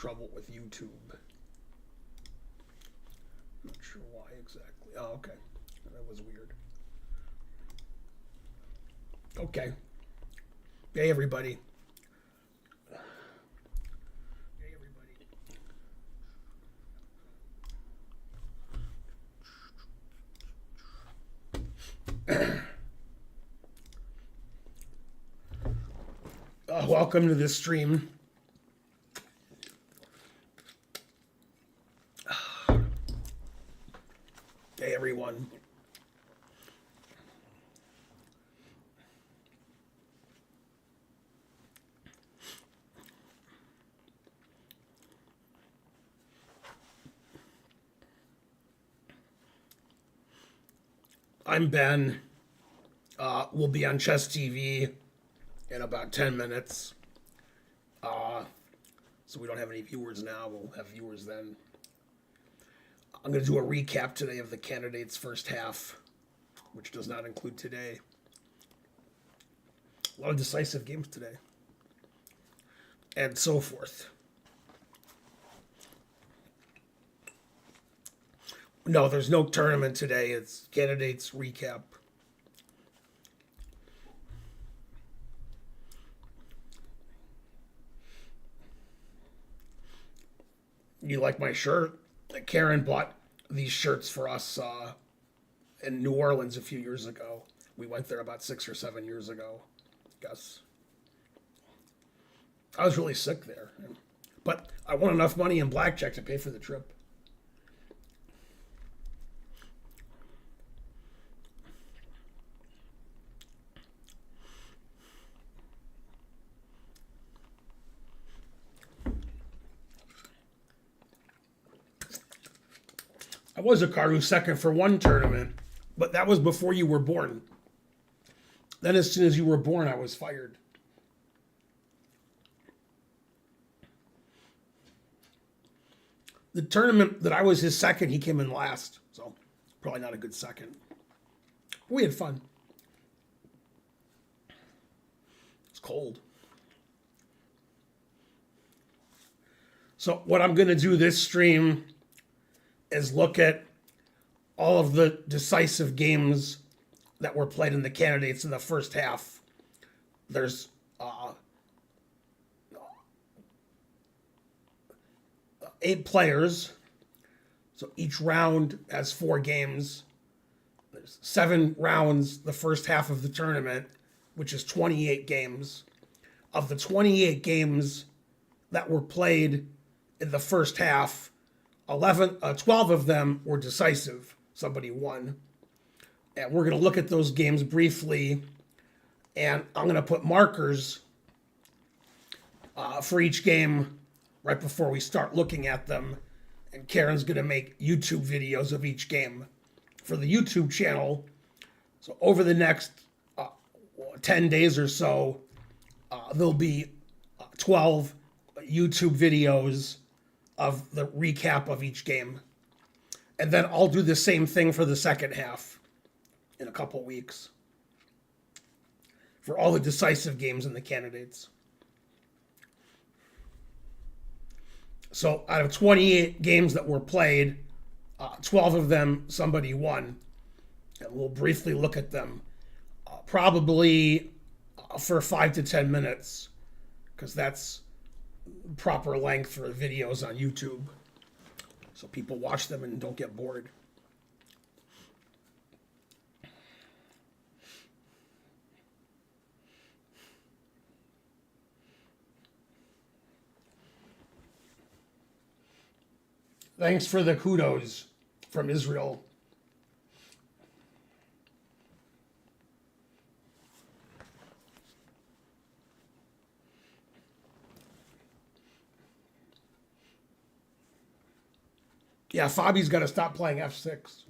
trouble with YouTube. Not sure why exactly. Oh, okay. That was weird. Okay. Hey, everybody. Welcome to this stream. Hey, everyone. I'm Ben. We'll be on Chess TV in about 10 minutes. So we don't have any viewers now. We'll have viewers then. I'm going to do a recap today of the candidates' first half, which does not include today. A lot of decisive games today. And so forth. No, there's no tournament today. It's candidates recap. You like my shirt? Karen bought these shirts for us in New Orleans a few years ago. We went there about 6 or 7 years ago. Guess. I was really sick there. But I won enough money in blackjack to pay for the trip. I was a Karu second for one tournament, but that was before you were born. Then as soon as you were born, I was fired. The tournament that I was his second, he came in last. So probably not a good second. We had fun. It's cold. So what I'm going to do this stream is look at all of the decisive games that were played in the candidates in the first half. There's 8 players, so each round has 4 games. There's 7 rounds the first half of the tournament, which is 28 games. Of the 28 games that were played in the first half, 12 of them were decisive. Somebody won. And we're going to look at those games briefly. And I'm going to put markers for each game right before we start looking at them. And Karen's going to make YouTube videos of each game for the YouTube channel. So over the next 10 days or so, there'll be 12 YouTube videos of the recap of each game. And then I'll do the same thing for the second half in a couple weeks for all the decisive games in the candidates. So out of 28 games that were played, 12 of them somebody won. And we'll briefly look at them, probably for 5 to 10 minutes, because that's proper length for videos on YouTube. So people watch them and don't get bored. Thanks for the kudos from Israel. Yeah, Fabi's got to stop playing F6.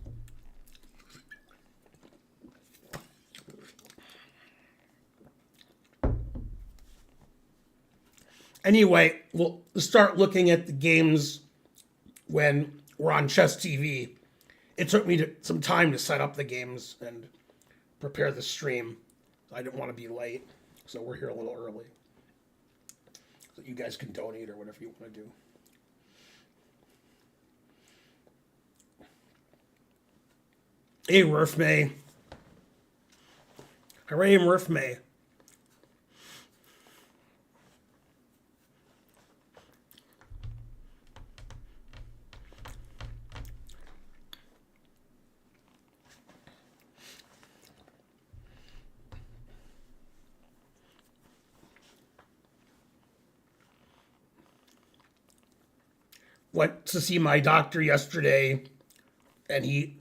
Anyway, we'll start looking at the games when we're on Chess TV. It took me some time to set up the games and prepare the stream. I didn't want to be late, so we're here a little early. So you guys can donate or whatever you want to do. Hey, Murph May. Hooray, Murph May. Went to see my doctor yesterday, and he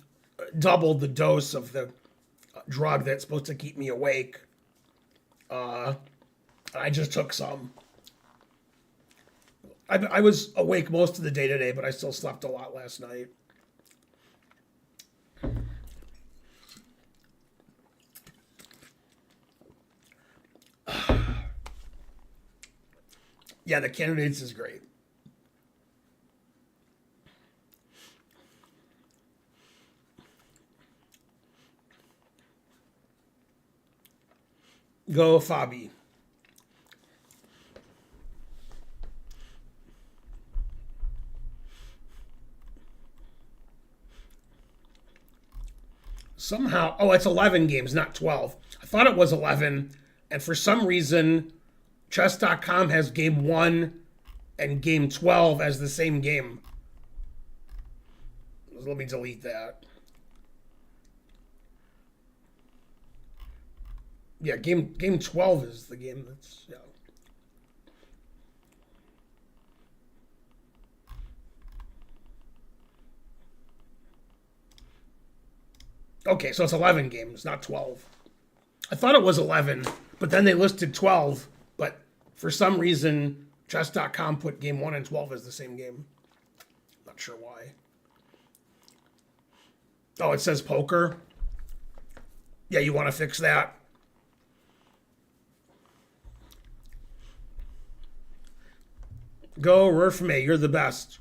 doubled the dose of the drug that's supposed to keep me awake. I just took some. I was awake most of the day today, but I still slept a lot last night. Yeah, the candidates is great. Go, Fabi. Somehow, oh, it's 11 games, not 12. I thought it was 11, and for some reason, chess.com has game 1 and game 12 as the same game. Let me delete that. Yeah, game 12 is the game that's, yeah. Okay, so it's 11 games, not 12. I thought it was 11, but then they listed 12, but for some reason, chess.com put game 1 and 12 as the same game. Not sure why. Oh, it says poker. Yeah, you want to fix that? Go, Rurfme, you're the best.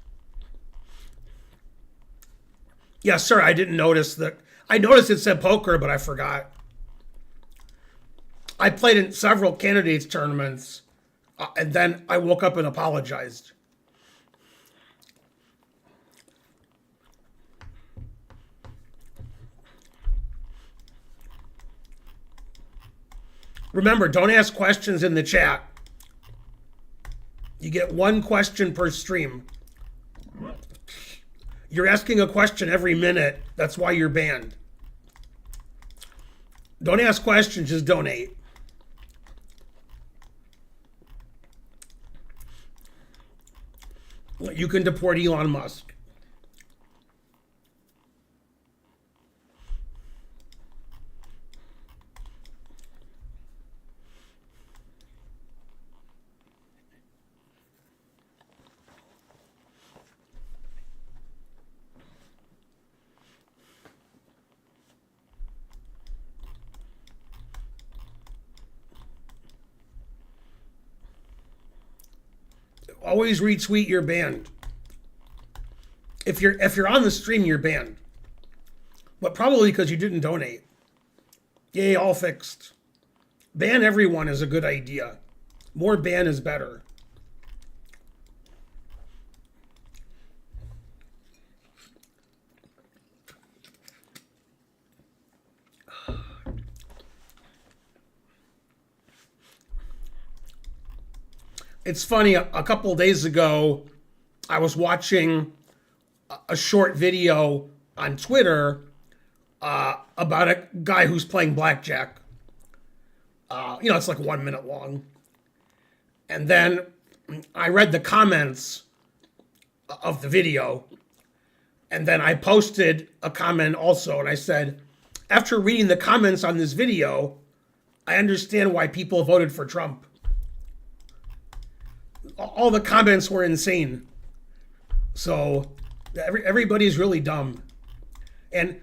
Yeah, sir, I didn't notice that. I noticed it said poker, but I forgot. I played in several candidates tournaments, and then I woke up and apologized. Remember, don't ask questions in the chat. You get one question per stream. You're asking a question every minute. That's why you're banned. Don't ask questions, just donate. You can deport Elon Musk. Always retweet your banned. If you're on the stream, you're banned. But probably because you didn't donate. Yay, all fixed. Ban everyone is a good idea. More ban is better. It's funny, a couple of days ago, I was watching a short video on Twitter about a guy who's playing blackjack. It's like 1 minute long. And then I read the comments of the video. And then I posted a comment also. And I said, after reading the comments on this video, I understand why people voted for Trump. All the comments were insane. So everybody's really dumb. And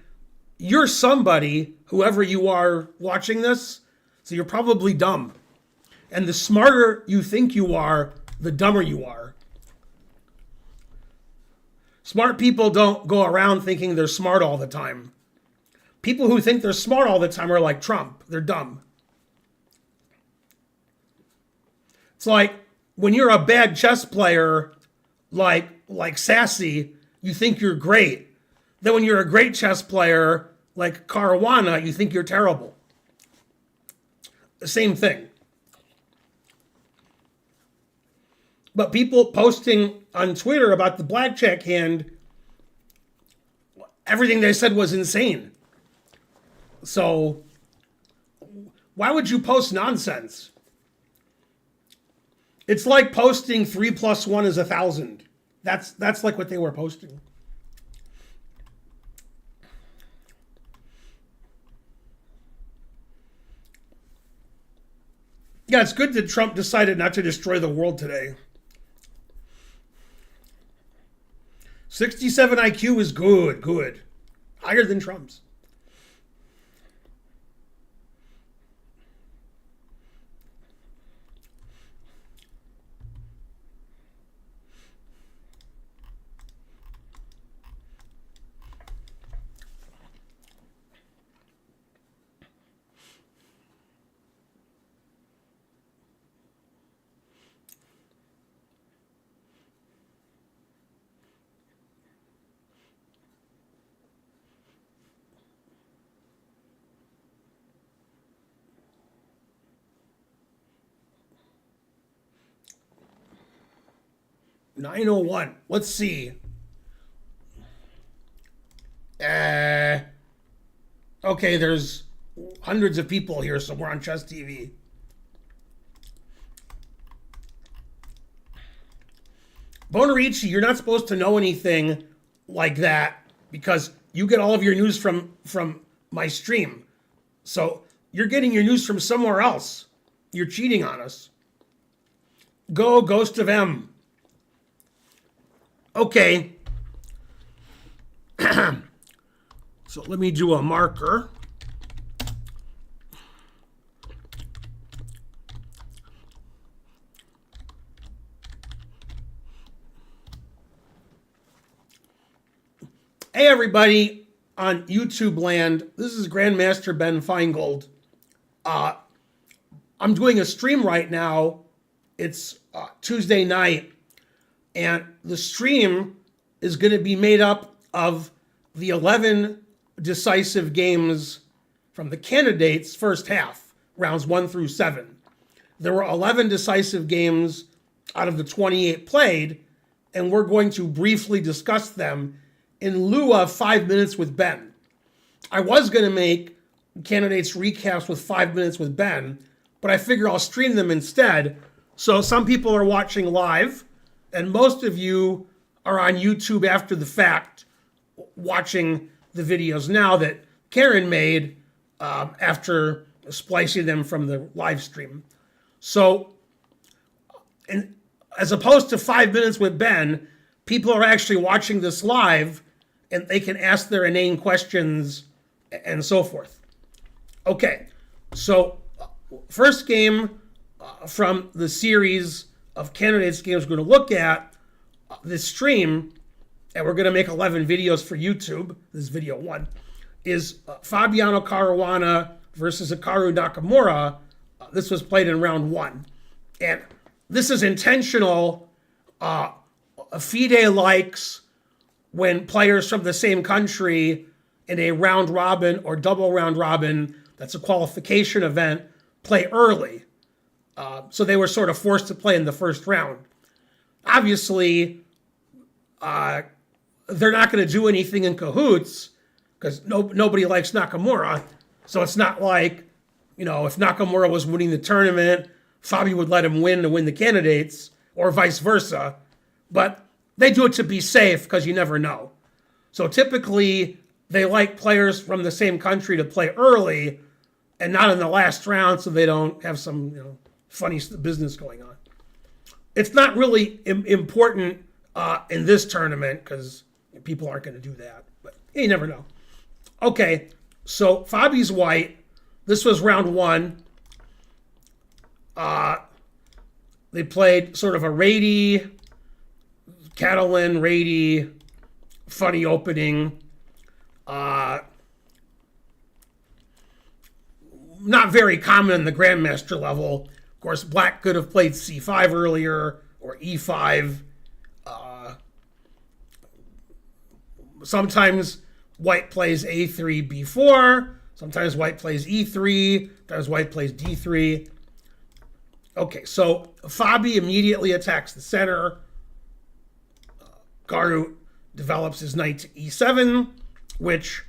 you're somebody, whoever you are watching this, so you're probably dumb. And the smarter you think you are, the dumber you are. Smart people don't go around thinking they're smart all the time. People who think they're smart all the time are like Trump. They're dumb. It's like when you're a bad chess player, like Sassy, you think you're great. Then when you're a great chess player, like Caruana, you think you're terrible. Same thing. But people posting on Twitter about the blackjack hand, everything they said was insane. So why would you post nonsense? It's like posting 3 + 1 is 1,000. That's like what they were posting. Yeah, it's good that Trump decided not to destroy the world today. 67 IQ is good. Higher than Trump's. $901. Let's see. Okay, there's hundreds of people here, so we're on Chess TV. Bonarici, you're not supposed to know anything like that because you get all of your news from my stream. So you're getting your news from somewhere else. You're cheating on us. Go, Ghost of M. Okay. So let me do a marker. Hey everybody on YouTube land, this is Grandmaster Ben Feingold. I'm doing a stream right now. It's Tuesday night, and the stream is going to be made up of the 11 decisive games from the candidates' first half, rounds 1 through 7. There were 11 decisive games out of the 28 played, and we're going to briefly discuss them in lieu of 5 minutes with Ben. I was going to make candidates recaps with 5 minutes with Ben, but I figure I'll stream them instead. So some people are watching live, and most of you are on YouTube after the fact, watching the videos now that Karen made after splicing them from the live stream. So, and as opposed to 5 minutes with Ben, people are actually watching this live, and they can ask their inane questions and so forth. Okay, so first game from the series of candidates games we're going to look at this stream, and we're going to make 11 videos for YouTube. This is video 1, is Fabiano Caruana versus Hikaru Nakamura. This was played in round 1. And this is intentional. FIDE likes when players from the same country in a round robin or double round robin, that's a qualification event, play early. So they were sort of forced to play in the first round. Obviously, they're not going to do anything in cahoots because nobody likes Nakamura. So it's not like, if Nakamura was winning the tournament, Fabi would let him win to win the candidates, or vice versa. But they do it to be safe because you never know. So typically, they like players from the same country to play early and not in the last round so they don't have some funny business going on. It's not really important in this tournament because people aren't going to do that. But you never know. Okay, so Fabi's white. This was round 1. They played sort of a Rady, Catalan, Rady, funny opening. Not very common in the Grandmaster level. Of course, Black could have played C5 earlier or E5. Sometimes white plays a3, b4. Sometimes white plays e3. Sometimes white plays d3. Okay, so Fabi immediately attacks the center. Hikaru develops his knight to e7, which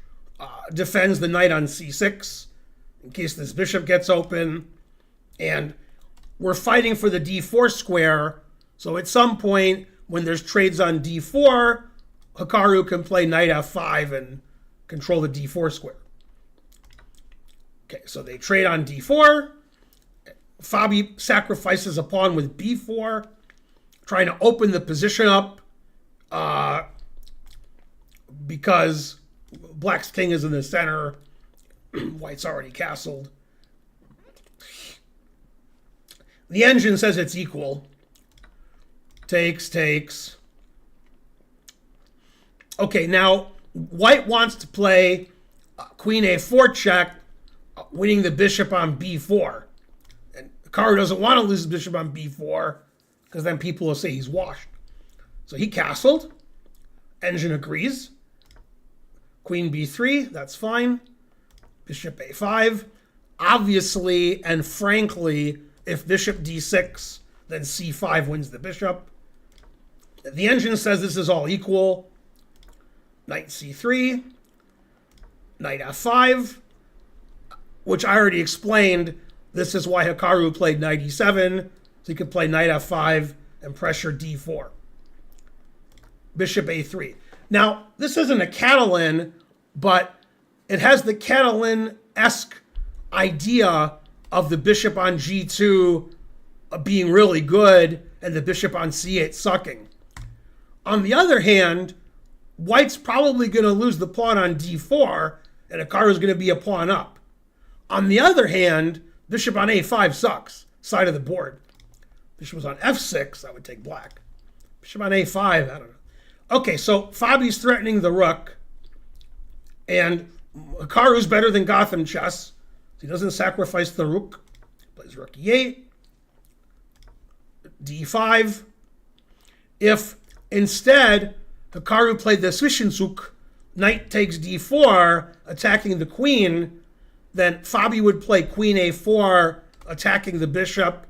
defends the knight on c6 in case this bishop gets open. And we're fighting for the d4 square. So at some point, when there's trades on d4, Hikaru can play knight f5 and control the d4 square. Okay, so they trade on d4. Fabi sacrifices a pawn with b4, trying to open the position up because black's king is in the center. White's already castled. The engine says it's equal. Takes, takes. Okay, now white wants to play queen a4 check, winning the bishop on b4. And Hikaru doesn't want to lose the bishop on b4 because then people will say he's washed. So he castled. Engine agrees. Queen b3, that's fine. Bishop a5. Obviously and frankly, if bishop d6, then c5 wins the bishop. The engine says this is all equal. Knight c3. Knight f5. Which I already explained. This is why Hikaru played knight e7. So he could play knight f5 and pressure d4. Bishop a3. Now, this isn't a Catalan, but it has the Catalan-esque idea of the bishop on g2 being really good and the bishop on c8 sucking. On the other hand, white's probably going to lose the pawn on d4, and Hikaru's going to be a pawn up. On the other hand, bishop on a5 sucks, side of the board. Bishop was on f6, I would take black. Bishop on a5, I don't know. Okay, so Fabi's threatening the rook, and Hikaru's better than Gotham chess. He doesn't sacrifice the rook. Plays rook e8, d5. If instead Hikaru played the Zwischenzug, knight takes d4, attacking the queen, then Fabi would play queen a4, attacking the bishop,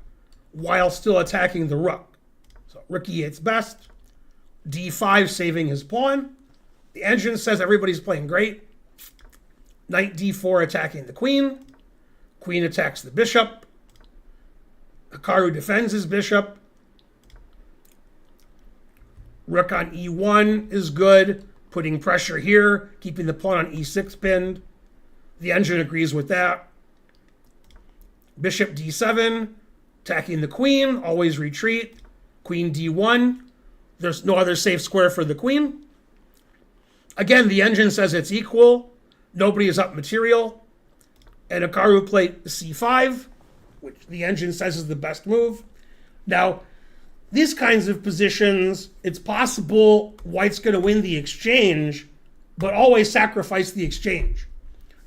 while still attacking the rook. So rook e8's best. d5 saving his pawn. The engine says everybody's playing great. Knight d4 attacking the queen. Queen attacks the bishop. Hikaru defends his bishop. Rook on e1 is good, putting pressure here, keeping the pawn on e6 pinned. The engine agrees with that. Bishop d7, attacking the queen, always retreat. Queen d1. There's no other safe square for the queen. Again, the engine says it's equal. Nobody is up material. And Hikaru played c5, which the engine says is the best move. Now, these kinds of positions, it's possible white's going to win the exchange, but always sacrifice the exchange.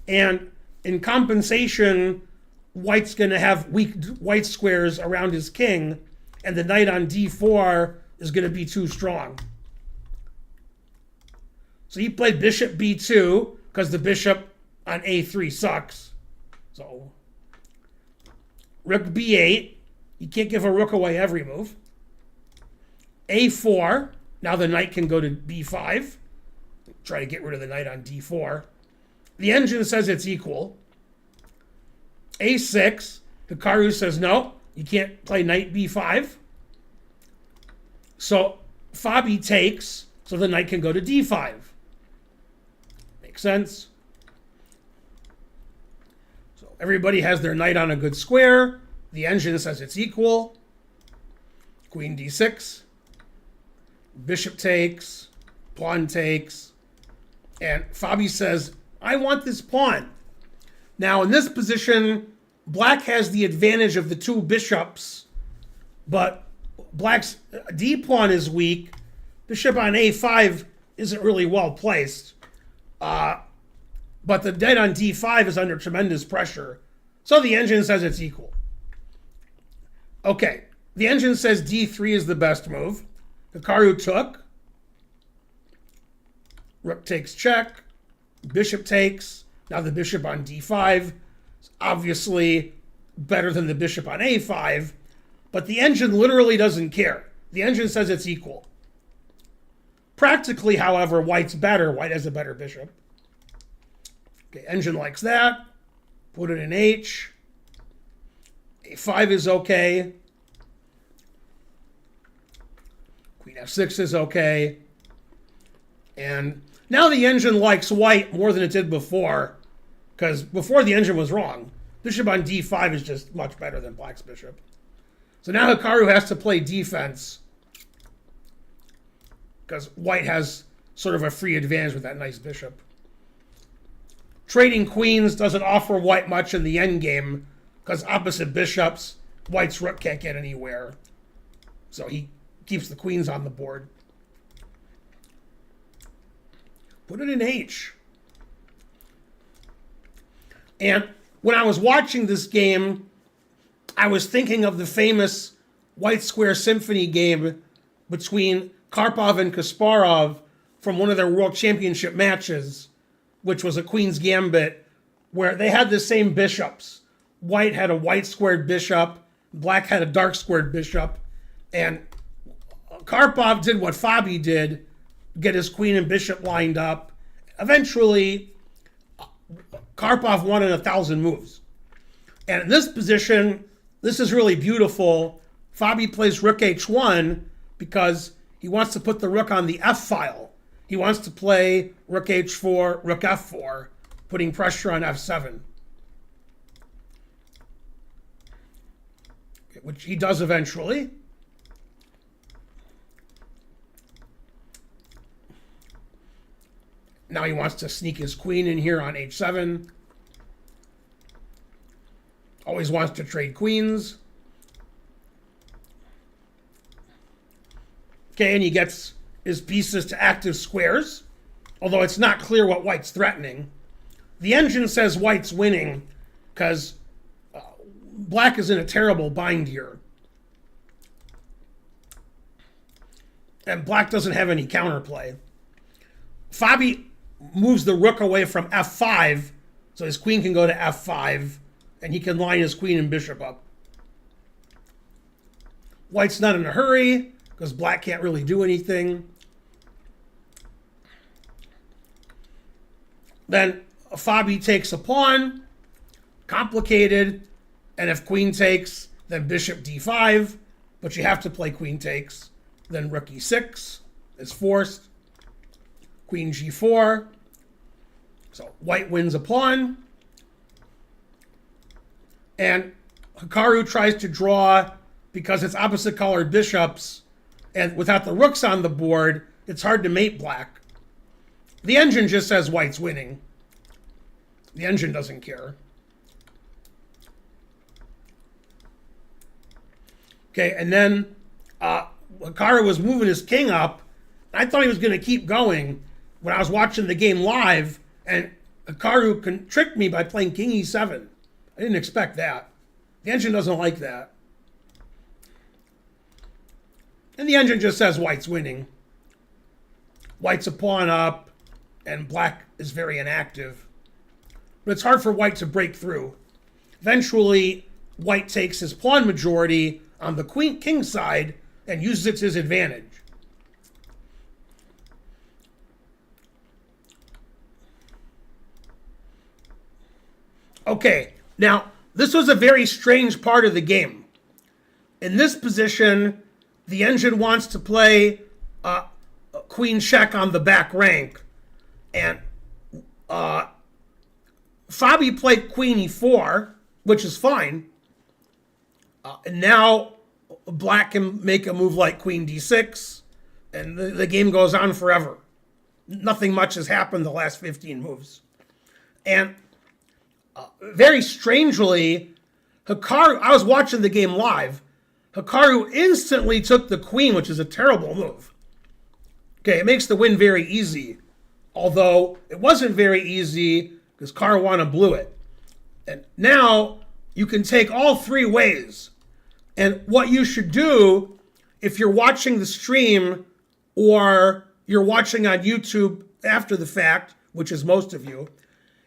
And in compensation, white's going to have weak white squares around his king, and the knight on d4 is going to be too strong. So he played bishop b2 because the bishop on a3 sucks. So rook b8. You can't give a rook away every move. a4. Now the knight can go to b5. Try to get rid of the knight on d4. The engine says it's equal. a6. Hikaru says no, you can't play knight b5. So Fabi takes, so the knight can go to d5. Makes sense. So everybody has their knight on a good square. The engine says it's equal. Queen d6. Bishop takes. Pawn takes. And Fabi says, I want this pawn. Now in this position, black has the advantage of the two bishops, but black's d pawn is weak. Bishop on a5 isn't really well placed. But the knight on d5 is under tremendous pressure. So the engine says it's equal. Okay, the engine says d3 is the best move. Hikaru took. Rook takes check. Bishop takes. Now the bishop on d5 is obviously better than the bishop on a5, but the engine literally doesn't care. The engine says it's equal. Practically, however, white's better. White has a better bishop. Okay, engine likes that. Put it in H. A5 is okay. Queen f6 is okay. And now the engine likes white more than it did before, because before the engine was wrong. Bishop on d5 is just much better than black's bishop. So now Hikaru has to play defense, because white has sort of a free advantage with that nice bishop. Trading queens doesn't offer white much in the endgame, because opposite bishops, white's rook can't get anywhere. So he keeps the queens on the board. Put it in H. And when I was watching this game, I was thinking of the famous White Square Symphony game between Karpov and Kasparov from one of their World Championship matches, which was a Queen's Gambit, where they had the same bishops. White had a white squared bishop, black had a dark squared bishop, and Karpov did what Fabi did, get his queen and bishop lined up. Eventually, Karpov won in 1,000 moves. And in this position, this is really beautiful. Fabi plays rook h1 because he wants to put the rook on the f file. He wants to play rook h4, rook f4, putting pressure on f7. Which he does eventually. Now he wants to sneak his queen in here on h7. Always wants to trade queens. Okay, and he gets his pieces to active squares, although it's not clear what white's threatening. The engine says white's winning because black is in a terrible bind here. And black doesn't have any counterplay. Fabi moves the rook away from f5, so his queen can go to f5, and he can line his queen and bishop up. White's not in a hurry, because black can't really do anything. Then Fabi takes a pawn, complicated, and if queen takes, then bishop d5, but you have to play queen takes. Then rook e6 is forced. Queen g4. So white wins a pawn. And Hikaru tries to draw because it's opposite colored bishops, and without the rooks on the board, it's hard to mate black. The engine just says white's winning. The engine doesn't care. Okay, and then Hikaru was moving his king up. I thought he was going to keep going when I was watching the game live, and Hikaru tricked me by playing king e7. I didn't expect that. The engine doesn't like that. And the engine just says white's winning. White's a pawn up, and black is very inactive. But it's hard for white to break through. Eventually, white takes his pawn majority on the king side and uses it to his advantage. Okay, now this was a very strange part of the game. In this position, the engine wants to play a queen check on the back rank, and Fabi played queen e4, which is fine. And now black can make a move like queen d6, and the game goes on forever. Nothing much has happened the last 15 moves. And very strangely, Hikaru, I was watching the game live, Hikaru instantly took the queen, which is a terrible move. Okay, it makes the win very easy, although it wasn't very easy because Caruana blew it. And now you can take all three ways. And what you should do, if you're watching the stream or you're watching on YouTube after the fact, which is most of you,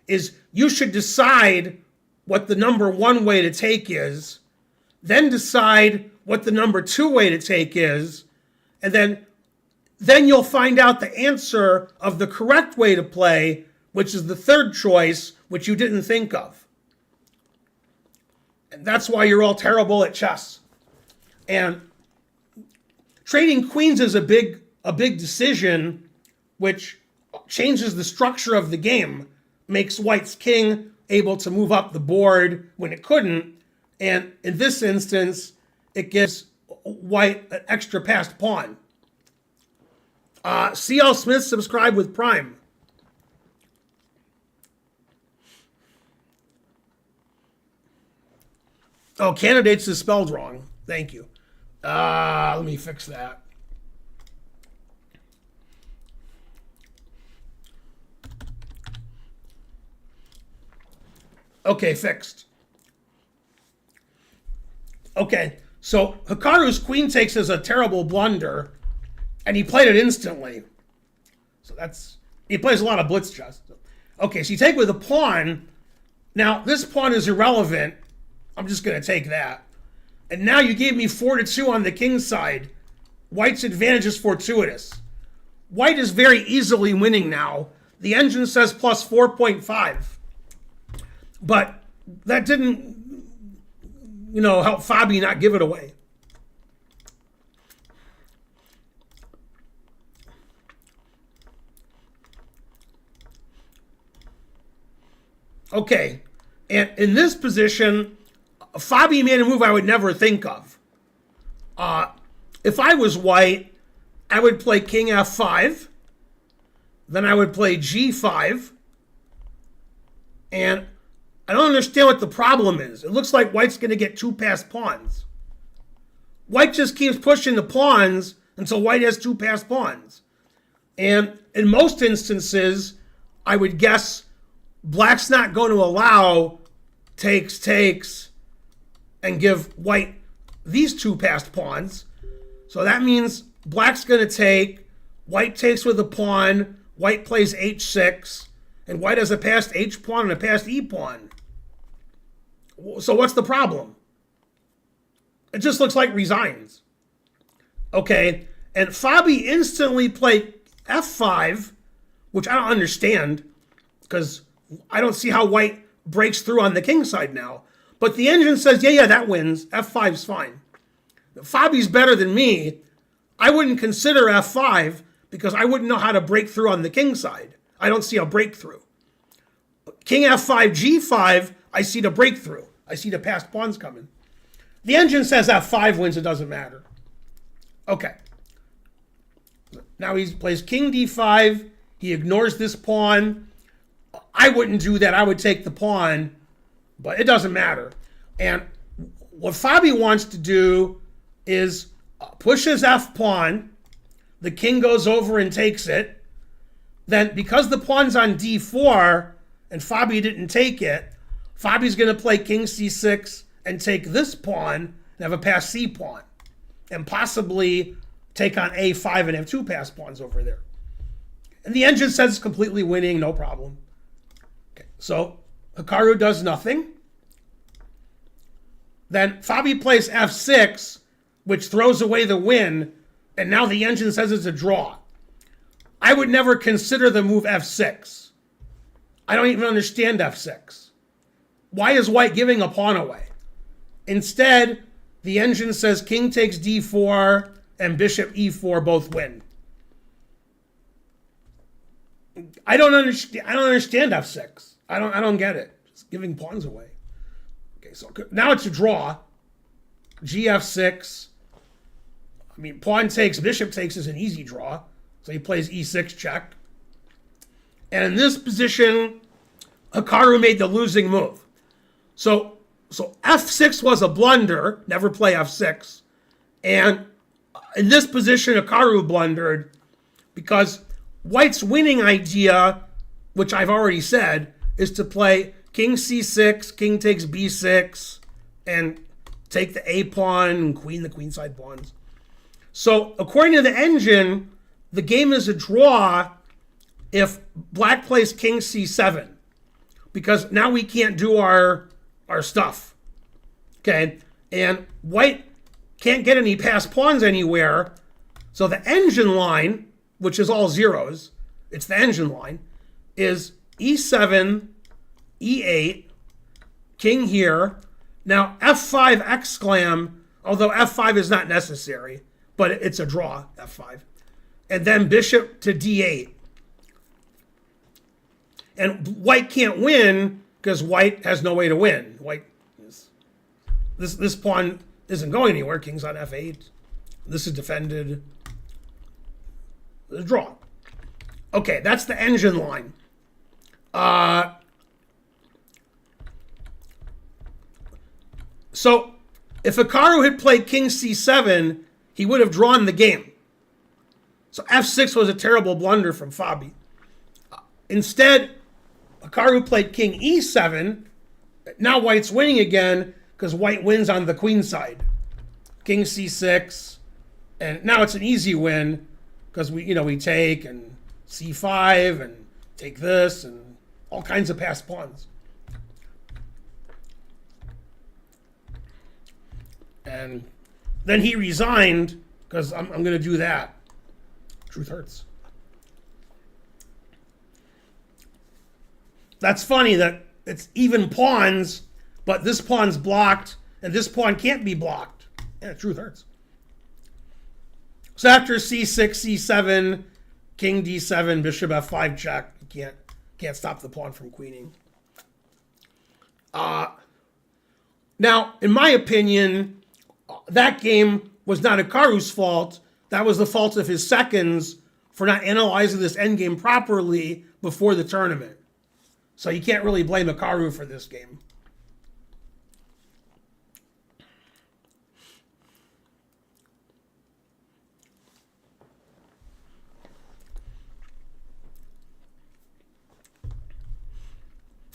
is you should decide what the number one way to take is, then decide what the number two way to take is, and then you'll find out the answer of the correct way to play, which is the third choice, which you didn't think of. And that's why you're all terrible at chess. And trading queens is a big decision, which changes the structure of the game, makes white's king able to move up the board when it couldn't. And in this instance, it gives white an extra passed pawn. C.L. Smith subscribed with Prime. Oh, candidates is spelled wrong. Thank you. Let me fix that. Okay, fixed. Okay, so Hikaru's queen takes is a terrible blunder, and he played it instantly. So he plays a lot of blitz chess. Okay, so you take with a pawn. Now, this pawn is irrelevant. I'm just going to take that. And now you gave me 4-2 on the king side. White's advantage is fortuitous. White is very easily winning now. The engine says plus 4.5. But that didn't, help Fabi not give it away. Okay, and in this position, Fabi made a move I would never think of. If I was white, I would play king f5. Then I would play g5. And I don't understand what the problem is. It looks like white's going to get two passed pawns. White just keeps pushing the pawns until white has two passed pawns. And in most instances, I would guess black's not going to allow takes, and give white these two passed pawns. So that means black's going to take, white takes with a pawn, white plays h6, and white has a passed h pawn and a passed e pawn. So what's the problem? It just looks like resigns. Okay, and Fabi instantly played f5, which I don't understand, because I don't see how white breaks through on the king side now. But the engine says, yeah, that wins. f5's fine. Fabi's better than me. I wouldn't consider f5 because I wouldn't know how to break through on the king side. I don't see a breakthrough. King f5, g5, I see the breakthrough. I see the passed pawns coming. The engine says f5 wins, it doesn't matter. Okay. Now he plays king d5. He ignores this pawn. I wouldn't do that. I would take the pawn, but it doesn't matter. And what Fabi wants to do is push his f pawn. The king goes over and takes it. Then because the pawn's on d4 and Fabi didn't take it, Fabi's going to play king c6 and take this pawn and have a passed c pawn. And possibly take on a5 and have two passed pawns over there. And the engine says it's completely winning, no problem. Okay, so Hikaru does nothing. Then Fabi plays f6, which throws away the win, and now the engine says it's a draw. I would never consider the move f6. I don't even understand f6. Why is white giving a pawn away? Instead, the engine says king takes d4 and bishop e4 both win. I don't understand f6. I don't get it. It's giving pawns away. Okay, so now it's a draw. gf6. I mean, pawn takes, bishop takes is an easy draw. So he plays e6 check. And in this position, Hikaru made the losing move. So f6 was a blunder. Never play f6. And in this position, Hikaru blundered because white's winning idea, which I've already said, is to play king c6, king takes b6, and take the a pawn and queen the queenside pawns. So according to the engine, the game is a draw if black plays king c7, because now we can't do our stuff. Okay, and white can't get any passed pawns anywhere. So the engine line, which is all zeros, it's the engine line, is e7, e8, king here. Now f5 exclam, although f5 is not necessary, but it's a draw, f5. And then bishop to d8. And white can't win because white has no way to win. White is, this pawn isn't going anywhere. King's on f8. This is defended. The draw. Okay, that's the engine line. So if Hikaru had played king c7, he would have drawn the game. So f6 was a terrible blunder from Fabi. Instead, Hikaru played king e7. Now white's winning again because white wins on the queen side. King c6, and now it's an easy win because we take and c5 and take this and all kinds of passed pawns. And then he resigned because I'm going to do that. Truth hurts. That's funny that it's even pawns, but this pawn's blocked and this pawn can't be blocked. Yeah, truth hurts. So after c6, c7, king d7, bishop f5 check, you can't stop the pawn from queening. Now, in my opinion, that game was not Hikaru's fault. That was the fault of his seconds for not analyzing this endgame properly before the tournament. So you can't really blame Hikaru for this game.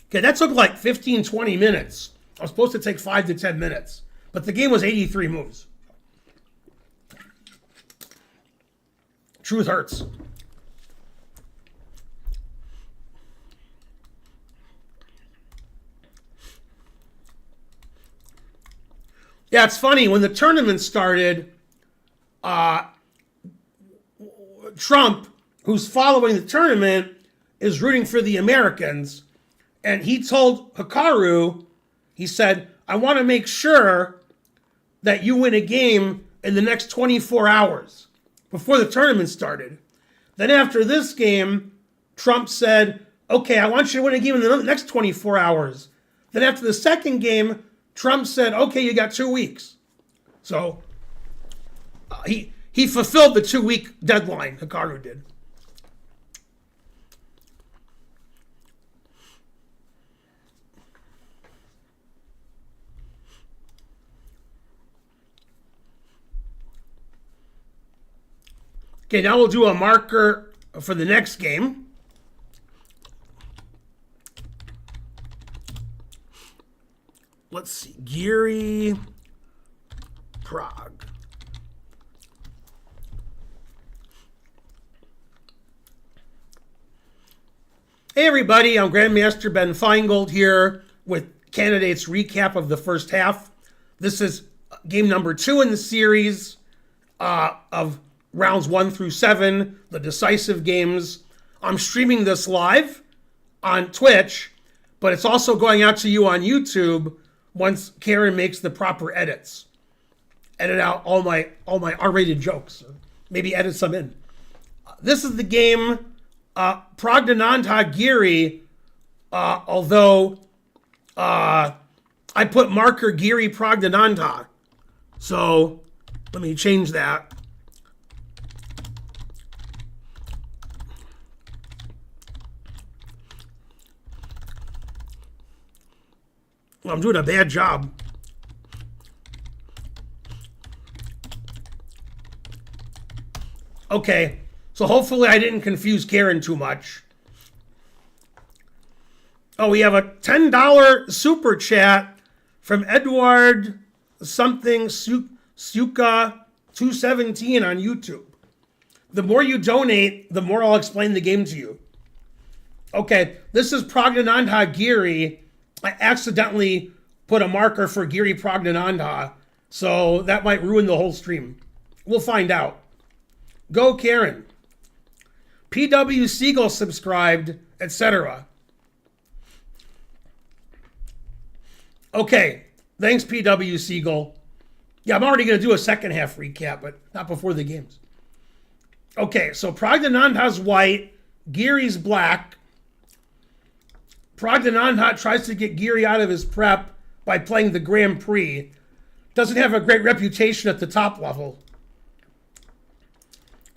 Okay, that took like 15, 20 minutes. I was supposed to take 5 to 10 minutes. But the game was 83 moves. Truth hurts. Yeah, it's funny. When the tournament started, Trump, who's following the tournament, is rooting for the Americans. And he told Hikaru, he said, I want to make sure that you win a game in the next 24 hours before the tournament started. Then after this game, Trump said, okay, I want you to win a game in the next 24 hours. Then after the second game, Trump said, okay, you got 2 weeks. So he fulfilled the 2-week deadline, Hikaru did. Okay, now we'll do a marker for the next game. Let's see, Geary, Prague. Hey everybody, I'm Grandmaster Ben Feingold here with candidates recap of the first half. This is game number 2 in the series of rounds 1 through 7, the decisive games. I'm streaming this live on Twitch, but it's also going out to you on YouTube once Karen makes the proper edits. Edit out all my R-rated jokes. Maybe edit some in. This is the game Praggnanandhaa Geary, although I put marker Geary Praggnanandhaa. So let me change that. Well, I'm doing a bad job. Okay, so hopefully I didn't confuse Karen too much. Oh, we have a $10 super chat from Edward something Suka 217 on YouTube. The more you donate, the more I'll explain the game to you. Okay, this is Praggnanandha Giri. I accidentally put a marker for Giri Praggnanandha, so that might ruin the whole stream. We'll find out. Go Karen. PW Siegel subscribed, etc. Okay, thanks PW Siegel. Yeah, I'm already going to do a second half recap, but not before the games. Okay, so Praggnanandha's white, Giri's black. Praggnanandha tries to get Giri out of his prep by playing the Grand Prix. Doesn't have a great reputation at the top level.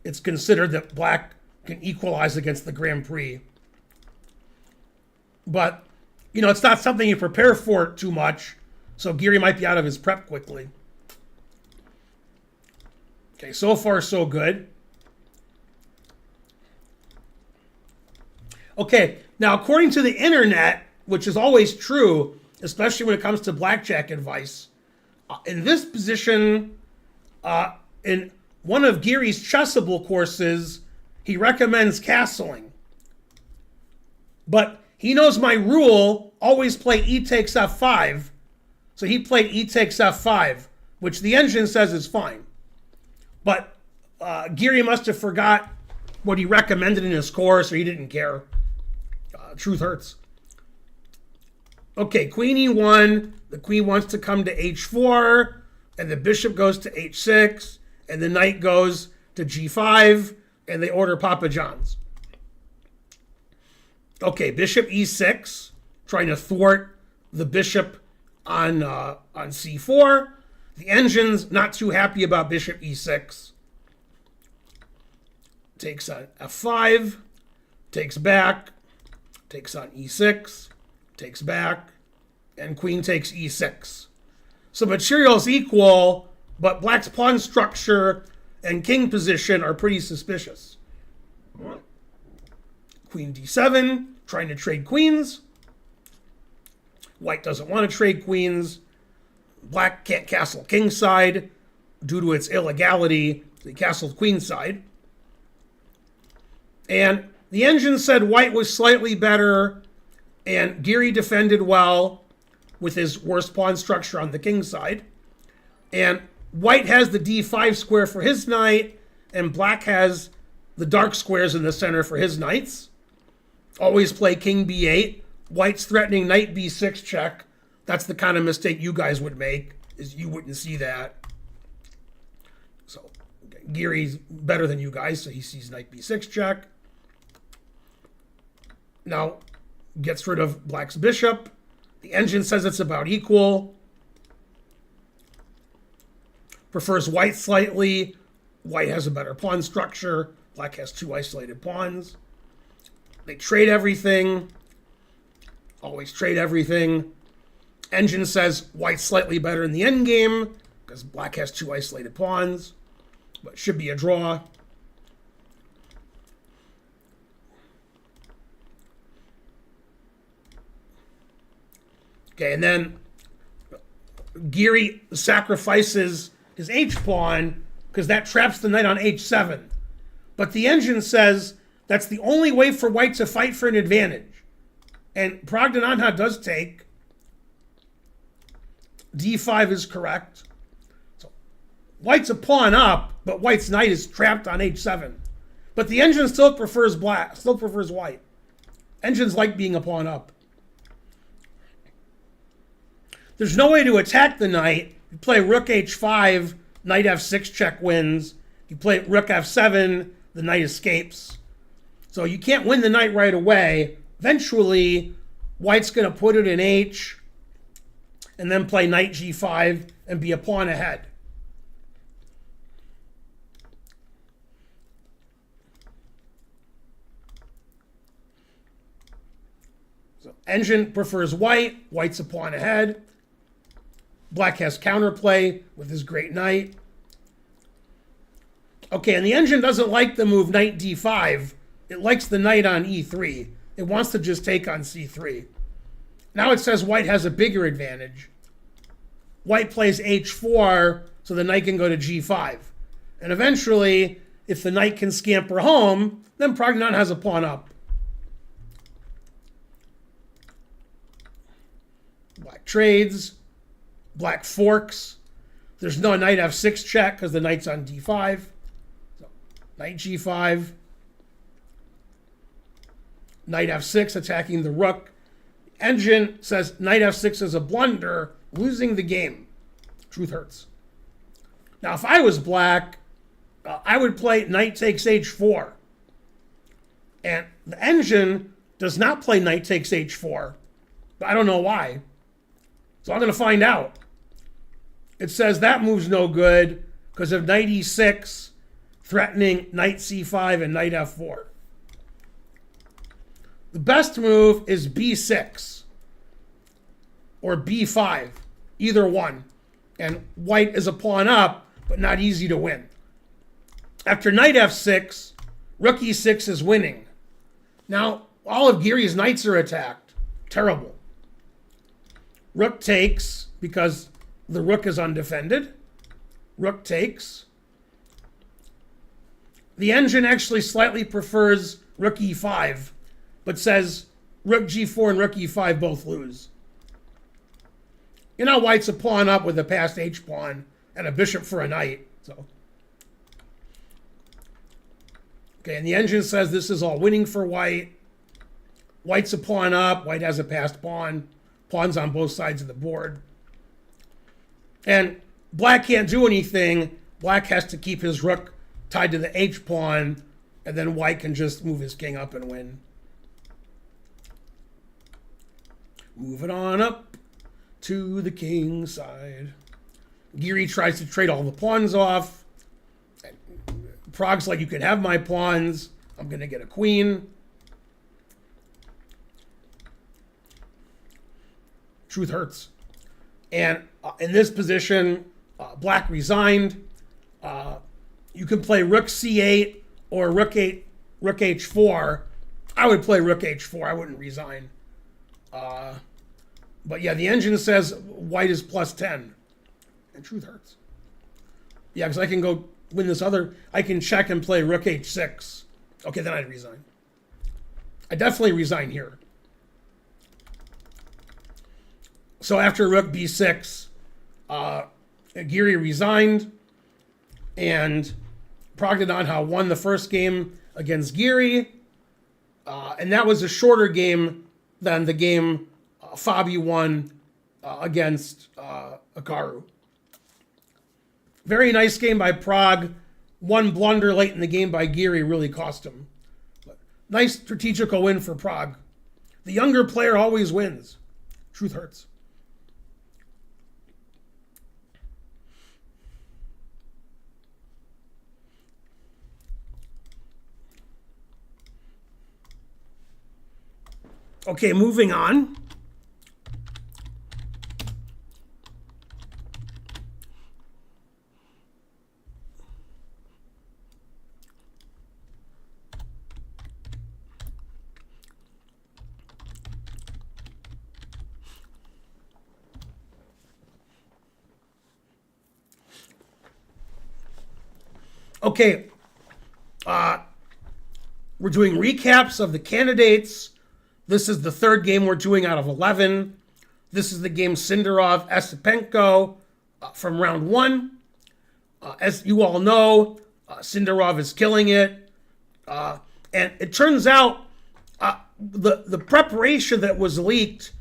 It's considered that black can equalize against the Grand Prix. But, you know, it's not something you prepare for too much, so Giri might be out of his prep quickly. Okay, so far so good. Okay, now according to the internet, which is always true, especially when it comes to blackjack advice, in this position, in one of Giri's Chessable courses, he recommends castling. But he knows my rule, always play e takes f5. So he played e takes f5, which the engine says is fine. But Giri must have forgot what he recommended in his course, or he didn't care. Truth hurts. Okay, queen e1. The queen wants to come to h4, and the bishop goes to h6, and the knight goes to g5, and they order Papa John's. Okay, bishop e6, trying to thwart the bishop on c4. The engine's not too happy about bishop e6. Takes on f5, takes back, takes on e6, takes back, and queen takes e6. So material's equal, but black's pawn structure and king position are pretty suspicious. Queen d7, trying to trade queens. White doesn't want to trade queens. Black can't castle king side due to its illegality. They castled queen side. And the engine said white was slightly better, and Giri defended well with his worst pawn structure on the king side. And white has the d5 square for his knight, and black has the dark squares in the center for his knights. Always play king b8. White's threatening knight b6 check. That's the kind of mistake you guys would make, is you wouldn't see that. So Giri's better than you guys, so he sees knight b6 check. Now gets rid of black's bishop. The engine says it's about equal. Prefers white slightly. White has a better pawn structure. Black has two isolated pawns. They trade everything. Always trade everything. Engine says white's slightly better in the endgame because black has two isolated pawns, but should be a draw. Okay, and then Giri sacrifices his h-pawn because that traps the knight on h7. But the engine says that's the only way for white to fight for an advantage. And Praggnanandha does take. d5 is correct. So white's a pawn up, but white's knight is trapped on h7. But the engine still prefers black, still prefers white. Engines like being a pawn up. There's no way to attack the knight. You play rook h5, knight f6 check wins. You play rook f7, the knight escapes. So you can't win the knight right away. Eventually, white's going to put it in h, and then play knight g5 and be a pawn ahead. So engine prefers white. White's a pawn ahead. Black has counterplay with his great knight. Okay, and the engine doesn't like the move knight d5. It likes the knight on e3. It wants to just take on c3. Now it says white has a bigger advantage. White plays h4, so the knight can go to g5. And eventually, if the knight can scamper home, then Praggnanandha has a pawn up. Black trades. Black forks. There's no knight f6 check because the knight's on d5. So knight g5. Knight f6 attacking the rook. Engine says knight f6 is a blunder, losing the game. Truth hurts. Now, if I was black, I would play knight takes h4. And the engine does not play knight takes h4. But I don't know why. So I'm going to find out. It says that move's no good because of knight e6 threatening knight c5 and knight f4. The best move is b6 or b5, either one. And white is a pawn up, but not easy to win. After knight f6, rook e6 is winning. Now, all of Geary's knights are attacked. Terrible. Rook takes because the rook is undefended. Rook takes. The engine actually slightly prefers rook e5, but says rook g4 and rook e5 both lose. You know, white's a pawn up with a passed h-pawn and a bishop for a knight. So, okay, and the engine says this is all winning for white. White's a pawn up. White has a passed pawn. Pawns on both sides of the board. And black can't do anything. Black has to keep his rook tied to the h-pawn, and then white can just move his king up and win. Move it on up to the king side. Geary tries to trade all the pawns off. Prague's like, you can have my pawns. I'm going to get a queen. Truth hurts. And in this position, black resigned. You can play rook c8 or rook h4. I would play rook h4. I wouldn't resign. But yeah, the engine says white is plus 10. And truth hurts. Yeah, because I can go win this other. I can check and play rook h6. Okay, then I'd resign. I definitely resign here. So after rook b6, Geary resigned, and Praggnanandhaa won the first game against Geary, and that was a shorter game than the game Fabi won against Hikaru. Very nice game by Prague. One blunder late in the game by Geary really cost him. But nice strategical win for Prague. The younger player always wins. Truth hurts. Okay, moving on. Okay, we're doing recaps of the candidates. This is the third game we're doing out of 11. This is the game Sindarov-Esipenko from round 1. As you all know, Sindarov is killing it. And it turns out the preparation that was leaked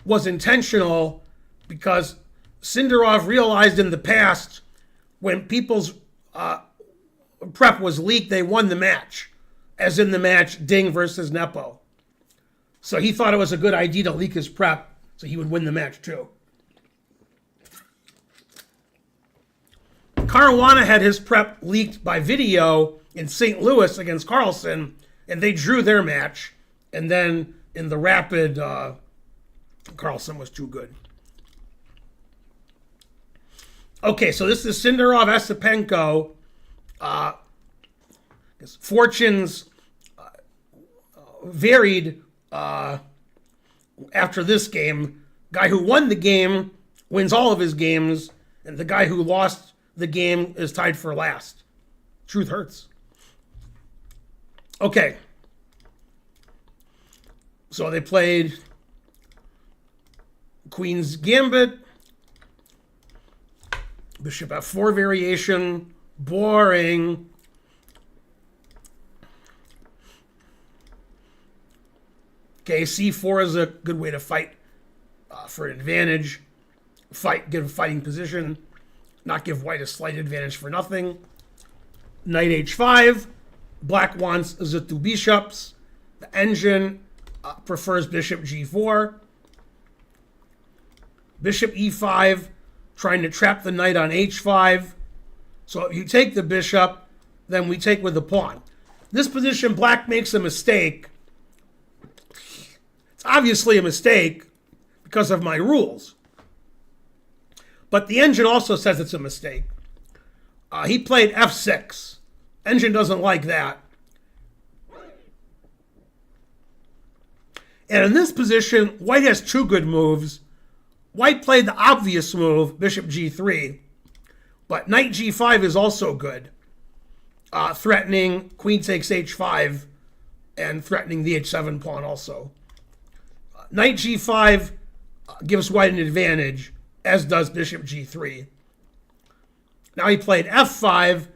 was intentional because Sindarov realized in the past when people's prep was leaked, they won the match, as in the match Ding versus Nepo. So he thought it was a good idea to leak his prep so he would win the match too. Caruana had his prep leaked by video in St. Louis against Carlsen, and they drew their match. And then in the rapid, Carlsen was too good. Okay, so this is Sindarov-Esipenko. His fortunes varied after this game. Guy who won the game wins all of his games, and the guy who lost the game is tied for last. Truth hurts. Okay. So they played Queen's Gambit. Bishop f4 variation. Boring. Okay, c4 is a good way to fight for an advantage. Give a fighting position. Not give white a slight advantage for nothing. Knight h5. Black wants the two bishops. The engine prefers bishop g4. Bishop e5, trying to trap the knight on h5. So if you take the bishop, then we take with the pawn. This position, black makes a mistake. It's obviously a mistake because of my rules. But the engine also says it's a mistake. He played f6. Engine doesn't like that. And in this position, white has two good moves. White played the obvious move, bishop g3. But knight g5 is also good. Threatening queen takes h5 and threatening the h7 pawn also. Knight g5 gives white an advantage, as does bishop g3. Now he played f5,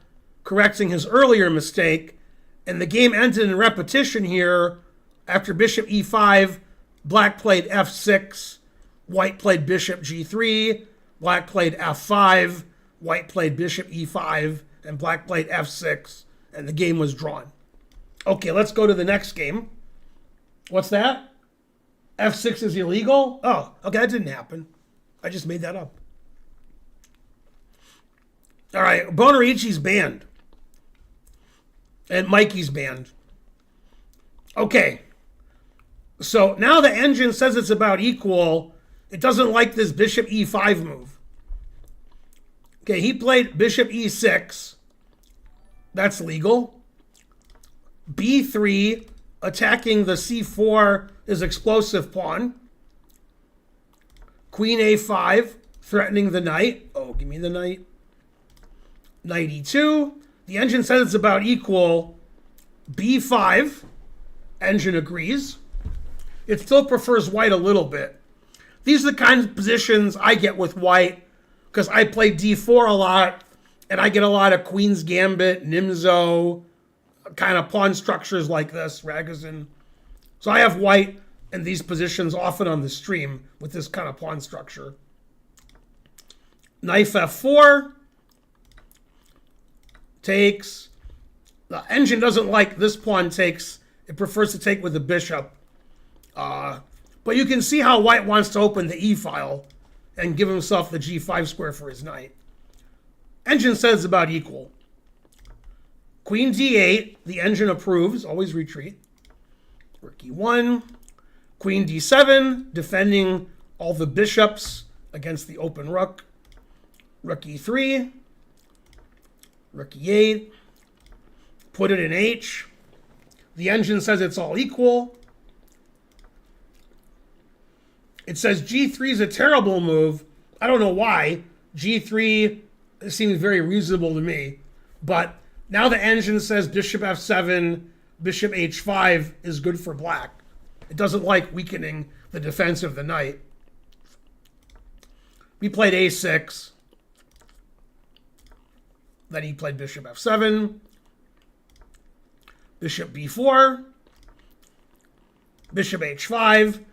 correcting his earlier mistake, and the game ended in repetition here. After bishop e5, black played f6, white played bishop g3, black played f5, white played bishop e5, and black played f6, and the game was drawn. Okay, let's go to the next game. What's that? f6 is illegal? Oh, okay, that didn't happen. I just made that up. All right, Bonarici's banned. And Mikey's banned. Okay. So now the engine says it's about equal. It doesn't like this bishop e5 move. Okay, he played bishop e6. That's legal. b3, attacking the c4 is explosive pawn. Queen a5, threatening the knight. Oh, give me the knight. Knight e2. The engine says it's about equal. b5. Engine agrees. It still prefers white a little bit. These are the kinds of positions I get with white because I play d4 a lot and I get a lot of Queen's Gambit, Nimzo, kind of pawn structures like this, Ragozin. So I have white in these positions often on the stream with this kind of pawn structure. Knight f4 takes. The engine doesn't like this pawn takes. It prefers to take with the bishop. But you can see how white wants to open the e file and give himself the g5 square for his knight. Engine says about equal. Queen d8, the engine approves, always retreat. Rook e1. Queen d7, defending all the bishops against the open rook. Rook e3. Rook e8. Put it in h. The engine says it's all equal. It says g3 is a terrible move. I don't know why. g3 seems very reasonable to me. But now the engine says bishop f7, bishop h5 is good for black. It doesn't like weakening the defense of the knight. We played a6. Then he played bishop f7. Bishop b4. Bishop h5.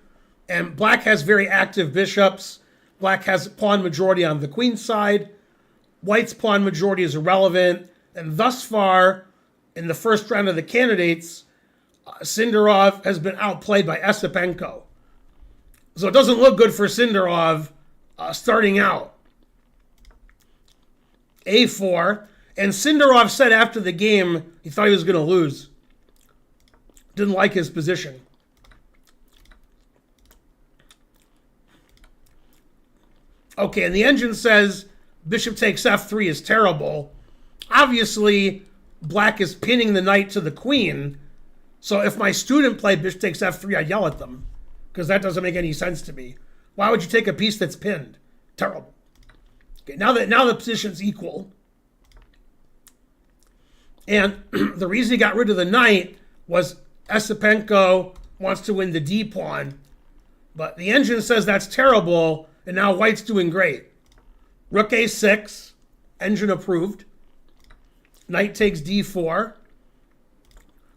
And black has very active bishops. Black has pawn majority on the queen side. White's pawn majority is irrelevant. And thus far, in the first round of the candidates, Sindarov has been outplayed by Esipenko. So it doesn't look good for Sindarov starting out. a4. And Sindarov said after the game he thought he was going to lose. Didn't like his position. Okay, and the engine says bishop takes f3 is terrible. Obviously, black is pinning the knight to the queen. So if my student played bishop takes f3, I'd yell at them. Because that doesn't make any sense to me. Why would you take a piece that's pinned? Terrible. Okay, now the position's equal. And the reason he got rid of the knight was Esipenko wants to win the d pawn. But the engine says that's terrible, and now white's doing great. Rook a6, engine approved. Knight takes d4.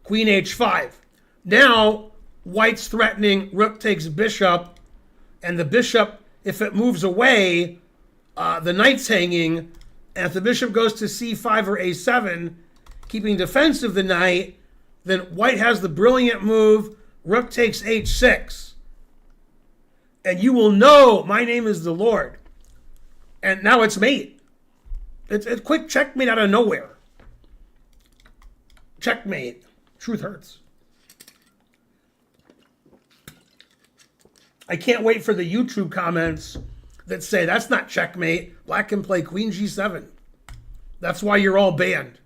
Queen h5. Now, white's threatening rook takes bishop, and the bishop, if it moves away, the knight's hanging, and if the bishop goes to c5 or a7, keeping defensive the knight, then white has the brilliant move, rook takes h6. And you will know my name is the Lord. And now it's mate. It's a quick checkmate out of nowhere. Checkmate. Truth hurts. I can't wait for the YouTube comments that say, that's not checkmate. Black can play queen g7. That's why you're all banned.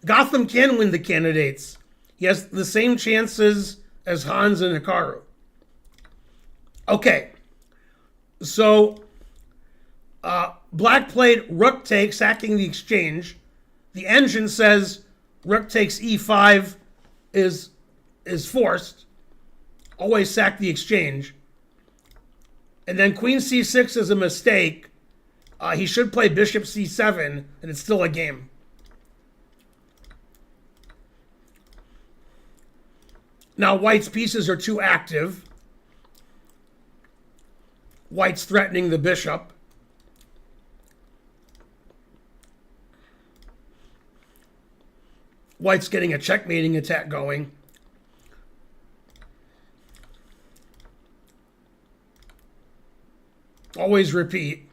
Gotham can win the candidates. He has the same chances as Hans and Hikaru. Okay. So, black played rook takes, sacking the exchange. The engine says rook takes e5 is forced. Always sack the exchange. And then queen c6 is a mistake. He should play bishop c7, and it's still a game. Now white's pieces are too active. White's threatening the bishop. White's getting a checkmating attack going. Always repeat.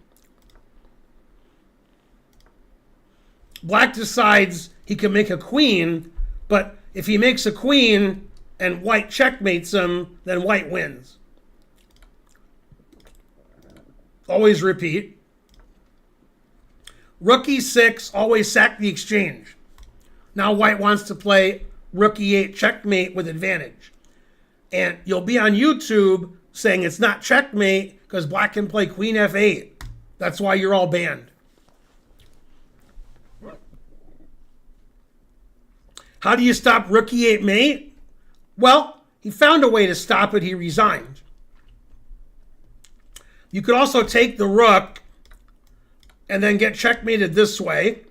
Black decides he can make a queen, but if he makes a queen and white checkmates him, then white wins. Always repeat. Rook e6, always sack the exchange. Now white wants to play rook e8 checkmate with advantage. And you'll be on YouTube saying it's not checkmate because black can play queen f8. That's why you're all banned. How do you stop rook e8 mate? Well, he found a way to stop it. He resigned. You could also take the rook and then get checkmated this way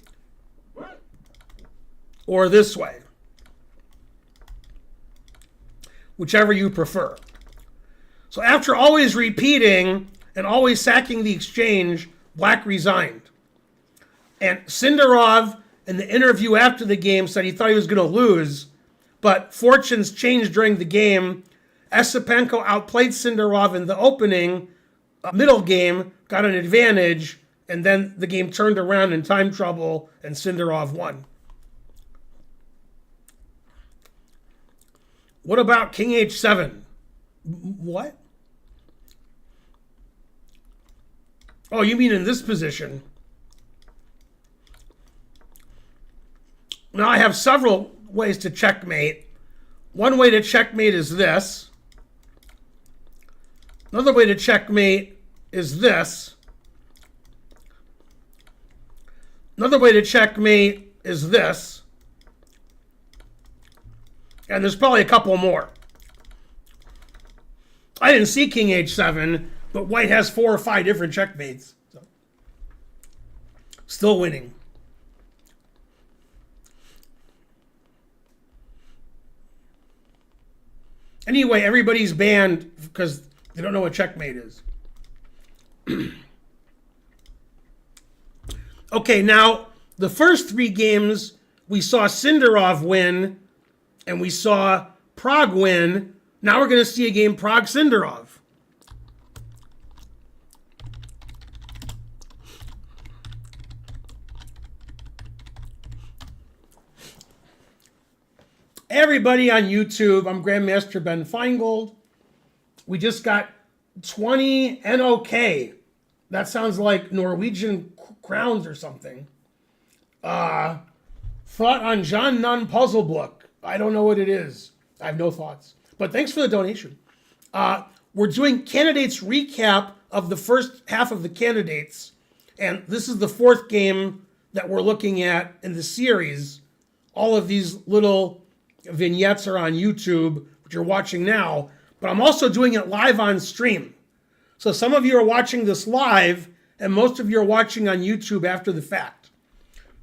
or this way, whichever you prefer. So after always repeating and always sacking the exchange, black resigned. And Sindarov, in the interview after the game, said he thought he was going to lose, but fortunes changed during the game. Esipenko outplayed Sindarov in the opening, middle game, got an advantage, and then the game turned around in time trouble, and Sindarov won. What about king h7? What? Oh, you mean in this position? Now I have several ways to checkmate. One way to checkmate is this. Another way to checkmate is this. Another way to checkmate is this. And there's probably a couple more. I didn't see king h7, but white has 4 or 5 different checkmates. So. Still winning. Anyway, everybody's banned because they don't know what checkmate is. Okay, now, the first 3 games, we saw Sindarov win, and we saw Pragg win. Now we're going to see a game Pragg-Sindarov. Hey everybody on YouTube, I'm Grandmaster Ben Feingold. We just got 20 NOK. That sounds like Norwegian crowns or something. Thought on John Nunn puzzle book. I don't know what it is. I have no thoughts. But thanks for the donation. We're doing candidates recap of the first half of the candidates. And this is the 4th game that we're looking at in the series. All of these little vignettes are on YouTube, which you're watching now. but I'm also doing it live on stream. So some of you are watching this live, and most of you are watching on YouTube after the fact.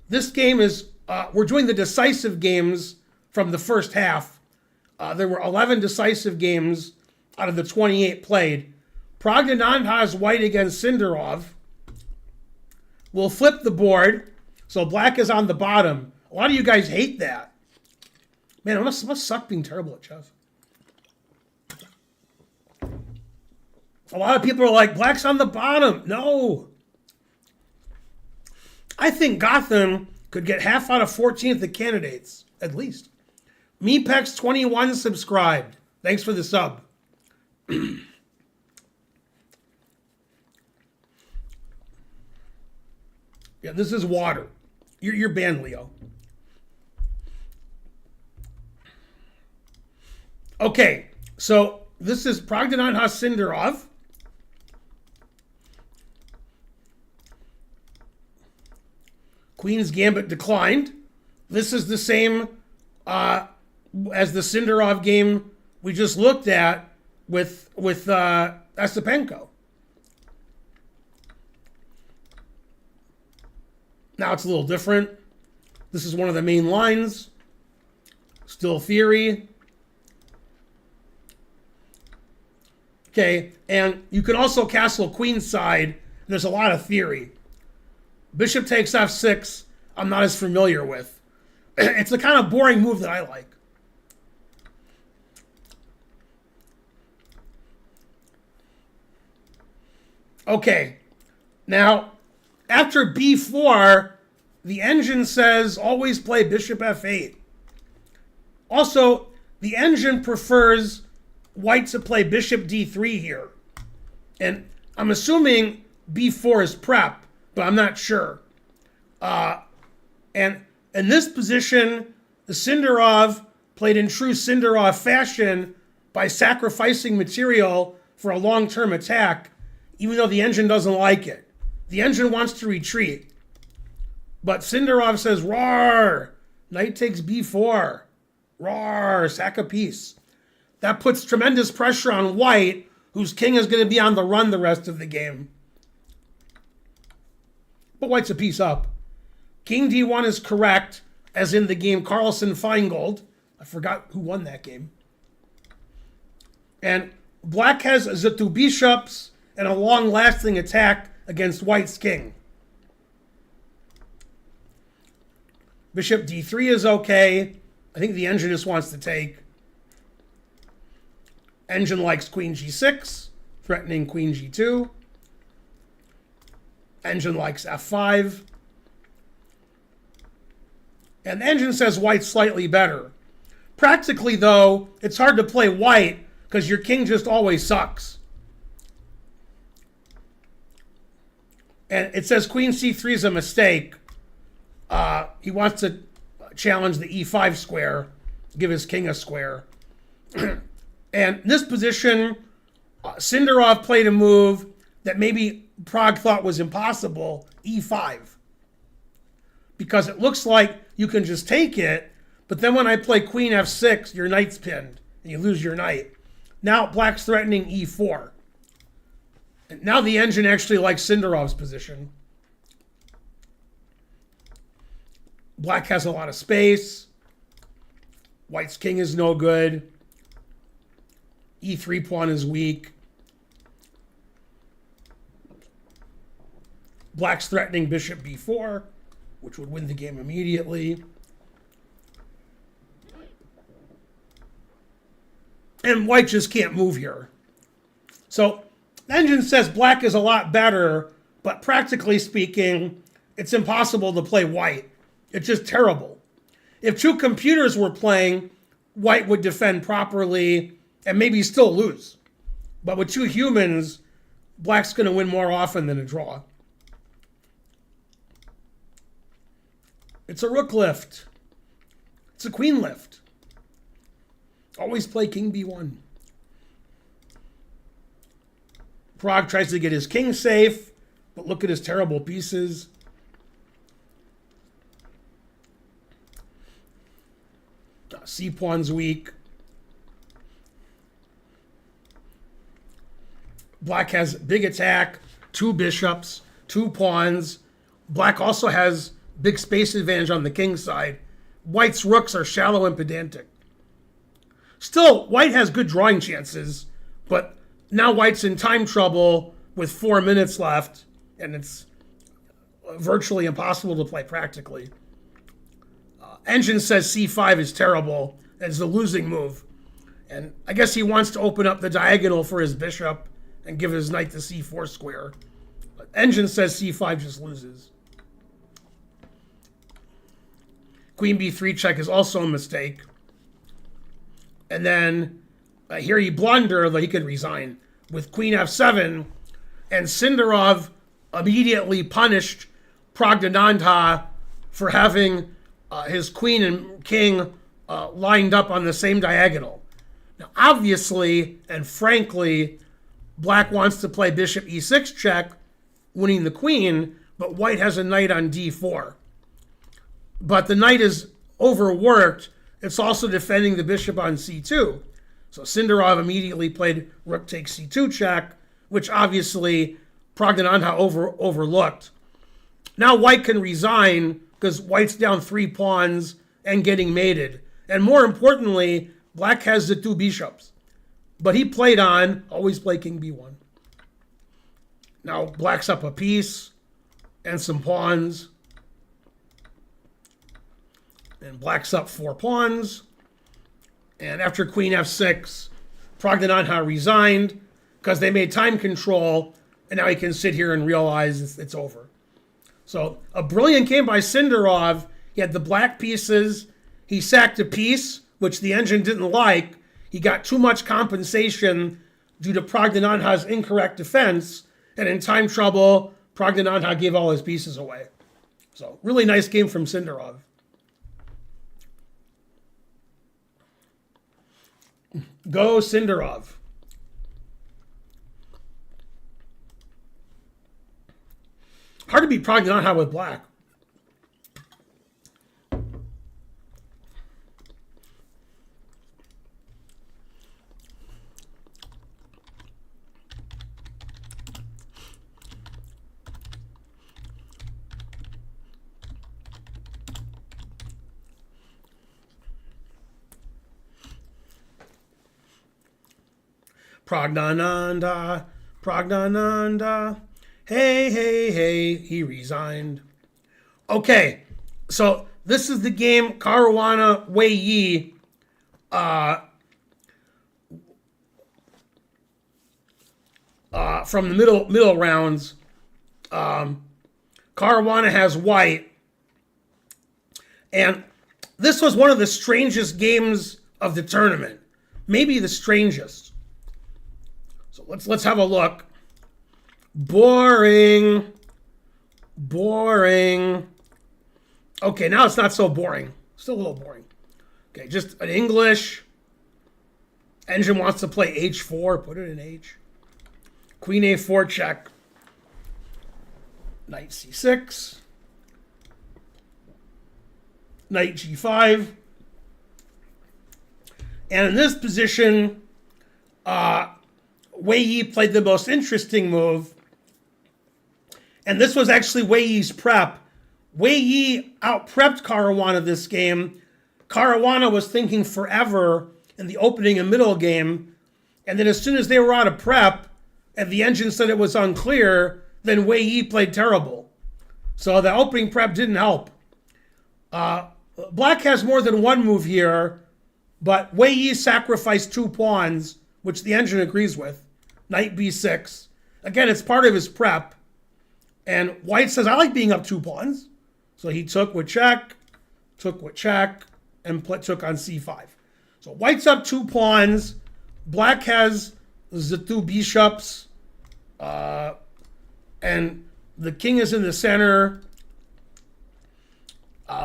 This game is, we're doing the decisive games from the first half. There were 11 decisive games out of the 28 played. Praggnanandhaa has white against Sindarov. We'll flip the board, so black is on the bottom. A lot of you guys hate that. Man, it must suck being terrible at chess. A lot of people are like, black's on the bottom. No. I think Gotham could get half out of 14 of the candidates, at least. Mepex21 subscribed. Thanks for the sub. Yeah, this is water. You're banned, Leo. Okay, so this is Praggnanandhaa Sindarov. Queen's Gambit declined. This is the same as the Sindarov game we just looked at with Ostapenko. Now it's a little different. This is one of the main lines. Still theory. Okay, and you can also castle queenside. There's a lot of theory. Bishop takes f6, I'm not as familiar with. It's the kind of boring move that I like. Okay, now, after b4, the engine says always play bishop f8. Also, the engine prefers white to play bishop d3 here. And I'm assuming b4 is prep, but I'm not sure. And in this position, the Sindarov played in true Sindarov fashion by sacrificing material for a long-term attack, even though the engine doesn't like it. The engine wants to retreat. But Sindarov says, roar, knight takes b4, roar, sack a piece. That puts tremendous pressure on white, whose king is going to be on the run the rest of the game. But white's a piece up. King d1 is correct, as in the game Carlsen-Feingold. I forgot who won that game. And black has the two bishops and a long-lasting attack against white's king. Bishop d3 is okay. I think the engine just wants to take. Engine likes queen g6, threatening queen g2. Engine likes f5. And the engine says white's slightly better. Practically, though, it's hard to play white because your king just always sucks. And it says queen c3 is a mistake. He wants to challenge the e5 square, give his king a square. And in this position, Sindarov played a move that maybe Pragg thought was impossible, e5. Because it looks like you can just take it, but then when I play queen f6, your knight's pinned, and you lose your knight. Now black's threatening e4. And now the engine actually likes Sindarov's position. Black has a lot of space. White's king is no good. E3 pawn is weak. Black's threatening bishop b4, which would win the game immediately. And white just can't move here. So the engine says black is a lot better, but practically speaking, it's impossible to play white. It's just terrible. If two computers were playing, white would defend properly and maybe still lose. But with two humans, black's going to win more often than a draw. It's a rook lift. It's a queen lift. Always play king b1. Pragg tries to get his king safe, but look at his terrible pieces. C pawn's weak. Black has big attack, 2 bishops, 2 pawns. Black also has big space advantage on the king side. White's rooks are shallow and pedantic. Still, white has good drawing chances, but now white's in time trouble with 4 minutes left, and it's virtually impossible to play practically. Engine says c5 is terrible. It's the losing move. And I guess he wants to open up the diagonal for his bishop and give his knight the c4 square. But Engine says c5 just loses. Queen b3 check is also a mistake. And then here he blundered that he could resign with queen f7, and Sindarov immediately punished Praggnanandhaa for having his queen and king lined up on the same diagonal. Now, obviously and frankly, Black wants to play bishop e6 check, winning the queen, but white has a knight on d4. But the knight is overworked. It's also defending the bishop on c2. So Sindarov immediately played rook takes c2 check, which obviously Praggnanandhaa overlooked. Now white can resign because white's down 3 pawns and getting mated. And more importantly, black has the 2 bishops. But he played on, always play king b1. Now black's up a piece and some pawns. And black's up 4 pawns. And after queen f6, Praggnanandhaa resigned because they made time control, and now he can sit here and realize it's over. So a brilliant game by Sindarov. He had the black pieces. He sacked a piece, which the engine didn't like. He got too much compensation due to Praggnanandhaa's incorrect defense. And in time trouble, Praggnanandhaa gave all his pieces away. So really nice game from Sindarov. Go Sindarov. Hard to beat Praggnanandhaa with black. Praggnanandhaa, Praggnanandhaa, hey, hey, hey, he resigned. Okay, so this is the game Caruana Wei Yi from the middle rounds. Caruana has white, and this was one of the strangest games of the tournament, maybe the strangest. So let's have a look. Boring. Boring. Okay, now it's not so boring. Still a little boring. Okay, just an English. Engine wants to play h4. Put it in h. Queen a4 check. Knight c6. Knight g5. And in this position, Wei Yi played the most interesting move. And this was actually Wei Yi's prep. Wei Yi out-prepped Caruana this game. Caruana was thinking forever in the opening and middle game. And then as soon as they were out of prep, and the engine said it was unclear, then Wei Yi played terrible. So the opening prep didn't help. Black has more than one move here, but Wei Yi sacrificed 2 pawns, which the engine agrees with. Knight b6. Again, it's part of his prep. And white says, I like being up 2 pawns. So he took with check, and took on c5. So white's up 2 pawns. Black has the 2 bishops. And the king is in the center.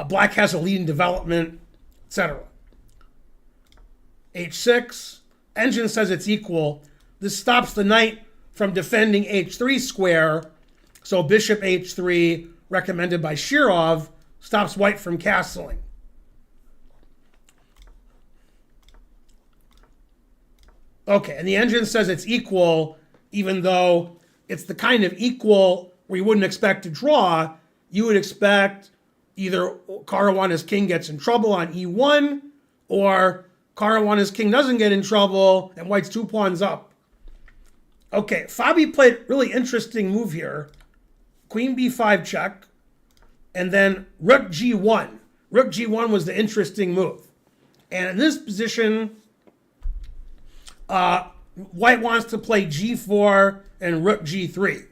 Black has a lead in development, etc. h6. Engine says it's equal. This stops the knight from defending h3 square. So bishop h3, recommended by Shirov, stops white from castling. Okay, and the engine says it's equal, even though it's the kind of equal where you wouldn't expect to draw. You would expect either Caruana's king gets in trouble on e1, or Caruana's king doesn't get in trouble and white's 2 pawns up. Okay, Fabi played a really interesting move here. Queen b5 check, and then rook g1. Rook g1 was the interesting move. And in this position, white wants to play g4 and rook g3.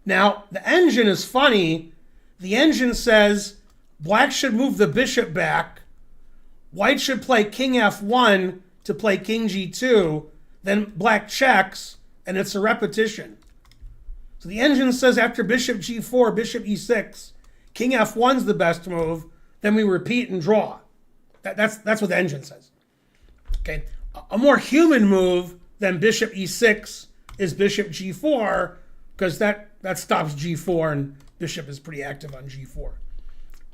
Now, the engine is funny. The engine says black should move the bishop back, white should play king f1 to play king g2, then black checks, and it's a repetition. So the engine says after bishop g4, bishop e6, king f1's the best move, then we repeat and draw. That's what the engine says. Okay, a more human move than bishop e6 is bishop g4, because that stops g4 and bishop is pretty active on g4.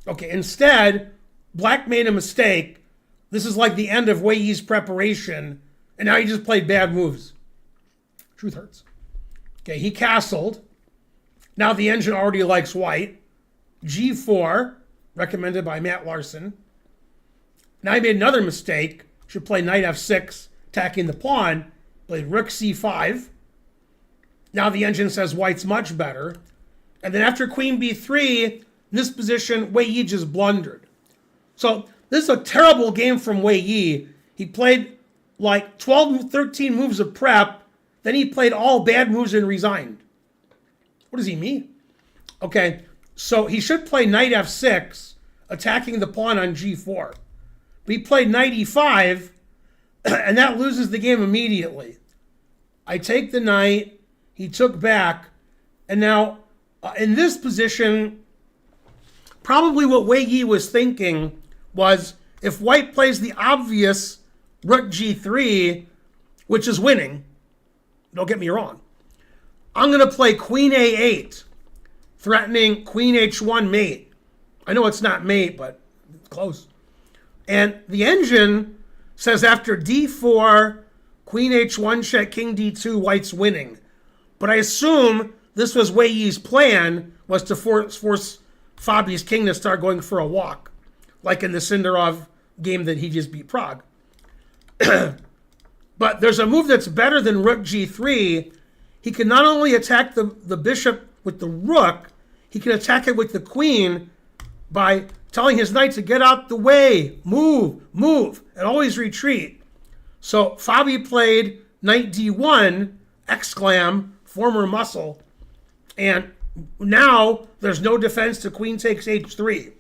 Okay, instead, black made a mistake. This is like the end of Wei Yi's preparation, and now he just played bad moves. Truth hurts. Okay, he castled. Now the engine already likes white. g4, recommended by Matt Larson. Now he made another mistake. Should play knight f6, attacking the pawn. Played rook c5. Now the engine says white's much better. And then after queen b3, in this position, Wei Yi just blundered. So this is a terrible game from Wei Yi. He played like 12, 13 moves of prep. Then he played all bad moves and resigned. What does he mean? Okay, so he should play knight f6, attacking the pawn on g4. But he played knight e5, and that loses the game immediately. I take the knight, he took back, and now in this position, probably what Wei Yi was thinking was if white plays the obvious rook g3, which is winning, don't get me wrong, I'm going to play queen a8, threatening queen h1 mate. I know it's not mate, but it's close. And the engine says after d4, queen h1 check, king d2, white's winning. But I assume this was Wei Yi's plan, was to force Fabi's king to start going for a walk, like in the Sindarov game that he just beat Prague. But there's a move that's better than rook g3. He can not only attack the bishop with the rook, he can attack it with the queen by telling his knight to get out the way, move, and always retreat. So Fabi played knight d1, exclam, former muscle, and now there's no defense to queen takes h3.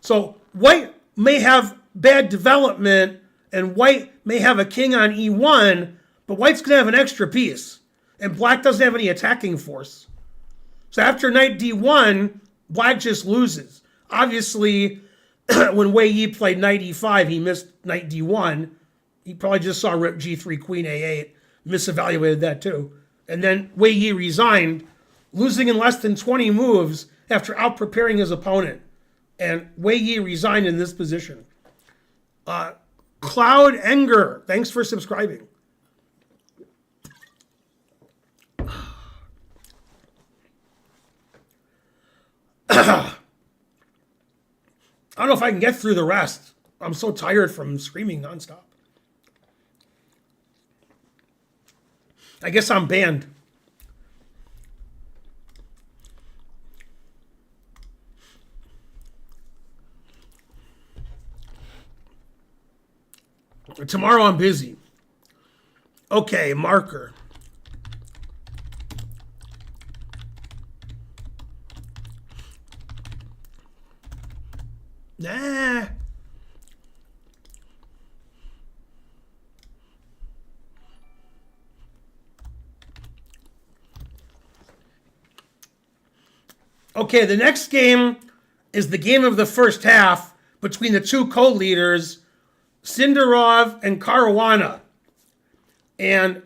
So white may have bad development, and white may have a king on e1, but white's going to have an extra piece, and black doesn't have any attacking force. So after knight d1, black just loses. Obviously, when Wei Yi played knight e5, he missed knight d1. He probably just saw rook g3, queen a8, misevaluated that too. And then Wei Yi resigned, losing in less than 20 moves after out-preparing his opponent. And Wei Yi resigned in this position. Cloud Enger, thanks for subscribing. I don't know if I can get through the rest. I'm so tired from screaming nonstop. I guess I'm banned. Tomorrow I'm busy. Okay, marker. Nah. Okay, the next game is the game of the first half between the two co-leaders, Sindarov and Caruana. And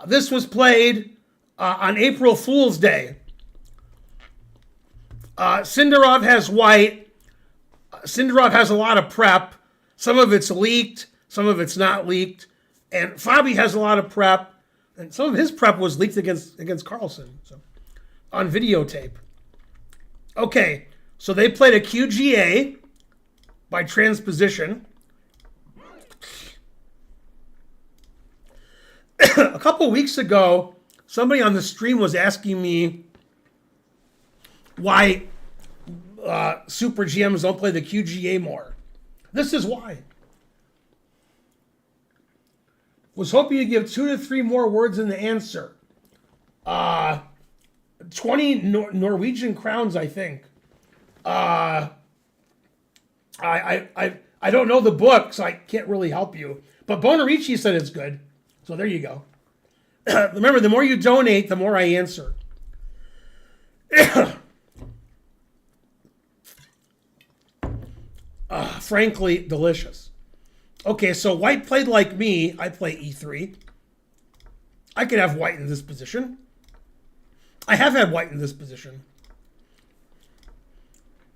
this was played on April Fool's Day. Sindarov has white. Sindarov has a lot of prep. Some of it's leaked, some of it's not leaked. And Fabi has a lot of prep. And some of his prep was leaked against Carlsen, so on videotape. Okay, so they played a QGA by transposition. A couple weeks ago, somebody on the stream was asking me why Super GMs don't play the QGA more. This is why. Was hoping to give 2 to 3 more words in the answer. 20 Norwegian crowns, I think. I don't know the book, so I can't really help you. But Bonarici said it's good. So there you go. Remember, the more you donate, the more I answer. Frankly, delicious. Okay, so white played like me. I play e3. I could have white in this position. I have had white in this position.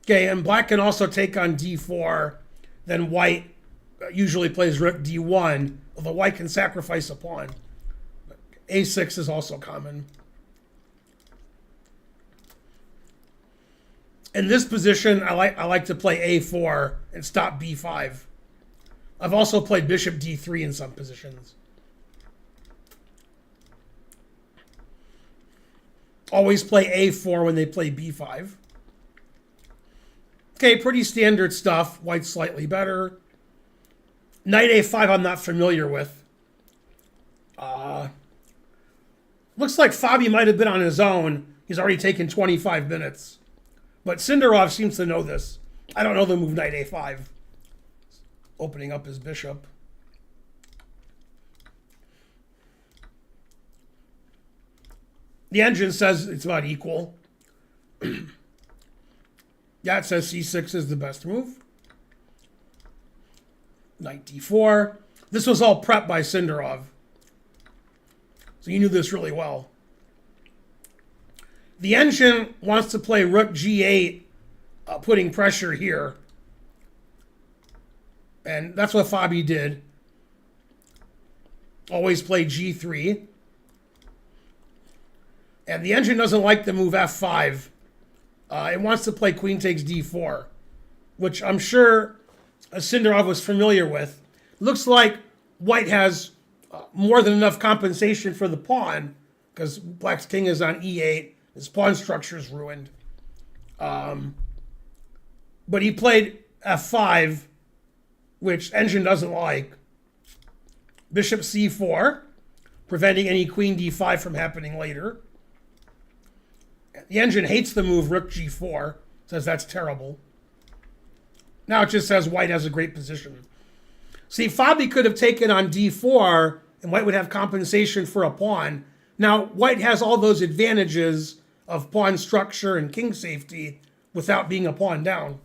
Okay, and black can also take on d4. Then white usually plays rook d1, although white can sacrifice a pawn. A6 is also common. In this position, I like to play a4 and stop b5. I've also played bishop d3 in some positions. Always play a4 when they play b5. Okay, pretty standard stuff. White's slightly better. Knight a5 I'm not familiar with. Looks like Fabi might have been on his own. He's already taken 25 minutes. But Sindarov seems to know this. I don't know the move knight a5. Opening up his bishop. The engine says it's about equal. Yeah, it says c6 is the best move. Knight d4. This was all prepped by Sindarov. So you knew this really well. The engine wants to play rook g8, putting pressure here. And that's what Fabi did. Always play g3. And the engine doesn't like the move f5. It wants to play queen takes d4, which I'm sure Sindarov was familiar with. Looks like white has more than enough compensation for the pawn, because black's king is on e8. His pawn structure is ruined. But he played f5, which engine doesn't like. Bishop c4, preventing any queen d5 from happening later. The engine hates the move rook g4, says that's terrible. Now it just says white has a great position. See, Fabi could have taken on d4, and white would have compensation for a pawn. Now, white has all those advantages of pawn structure and king safety without being a pawn down.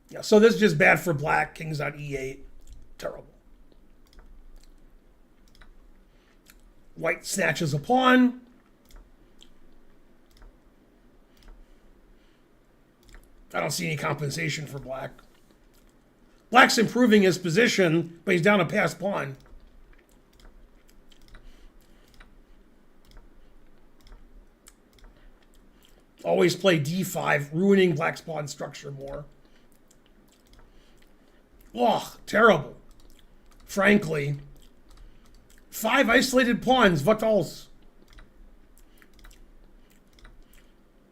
Yeah, so this is just bad for black. King's on e8. Terrible. White snatches a pawn. I don't see any compensation for black. Black's improving his position, but he's down a passed pawn. Always play d5, ruining black's pawn structure more. Ugh, terrible. Frankly. 5 isolated pawns, what else?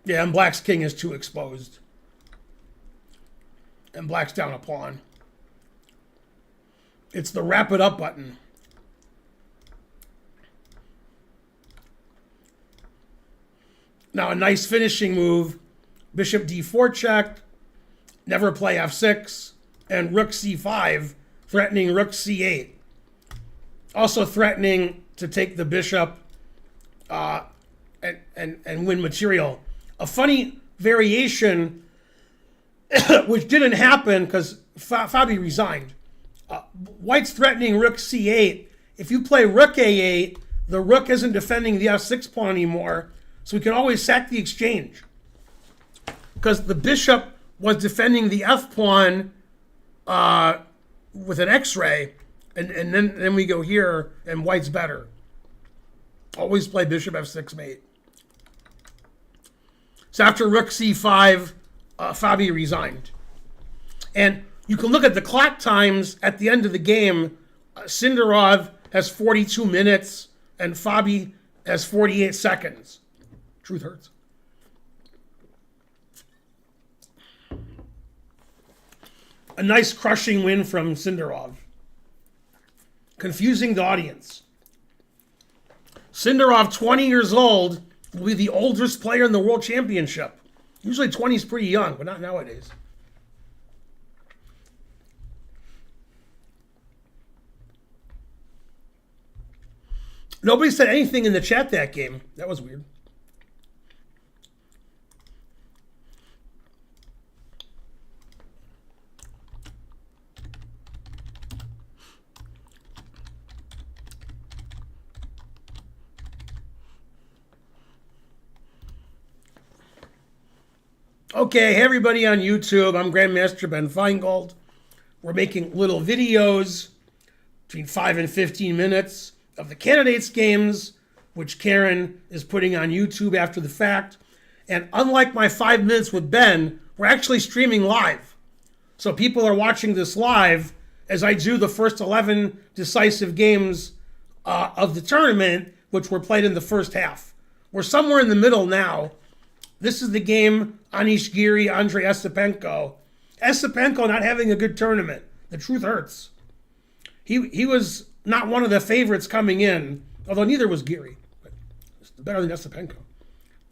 Yeah, and black's king is too exposed. And black's down a pawn. It's the wrap it up button. Now a nice finishing move. Bishop d4 check. Never play f6. And rook c5, threatening rook c8. Also threatening to take the bishop and win material. A funny variation, which didn't happen because Fabi resigned. White's threatening rook c8. If you play rook a8, the rook isn't defending the f6 pawn anymore, so we can always sack the exchange. Because the bishop was defending the f pawn with an x-ray, And then we go here, and white's better. Always play bishop f6 mate. So after rook c5, Fabi resigned. And you can look at the clock times at the end of the game. Sindarov has 42 minutes, and Fabi has 48 seconds. Truth hurts. A nice crushing win from Sindarov. Confusing the audience. Sindarov, 20 years old, will be the oldest player in the World Championship. Usually 20 is pretty young, but not nowadays. Nobody said anything in the chat that game. That was weird. Okay, hey everybody on YouTube. I'm Grandmaster Ben Feingold. We're making little videos between 5 and 15 minutes of the candidates games, which Karen is putting on YouTube after the fact. And unlike my 5 minutes with Ben, we're actually streaming live. So people are watching this live as I do the first 11 decisive games of the tournament, which were played in the first half. We're somewhere in the middle now. This is the game Anish Giri, Andrei Esipenko. Esipenko not having a good tournament. The truth hurts. He was not one of the favorites coming in, although neither was Giri. But better than Esipenko.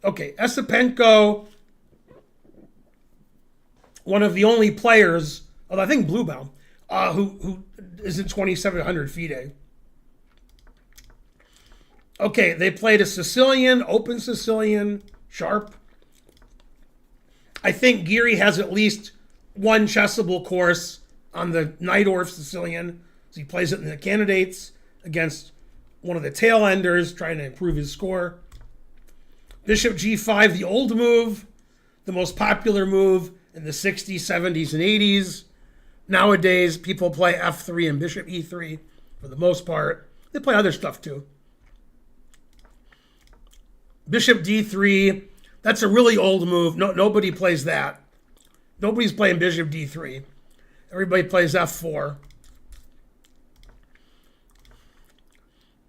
Okay, Esipenko, one of the only players, although I think Bluebaum, who is in 2,700 FIDE. Okay, they played a Sicilian, open Sicilian, sharp. I think Giri has at least one chessable course on the Najdorf Sicilian. So he plays it in the candidates against one of the tail enders, trying to improve his score. Bishop g5, the old move, the most popular move in the 60s, 70s, and 80s. Nowadays, people play f3 and bishop e3 for the most part. They play other stuff too. Bishop d3, that's a really old move. Nobody plays that. Nobody's playing bishop d3. Everybody plays f4.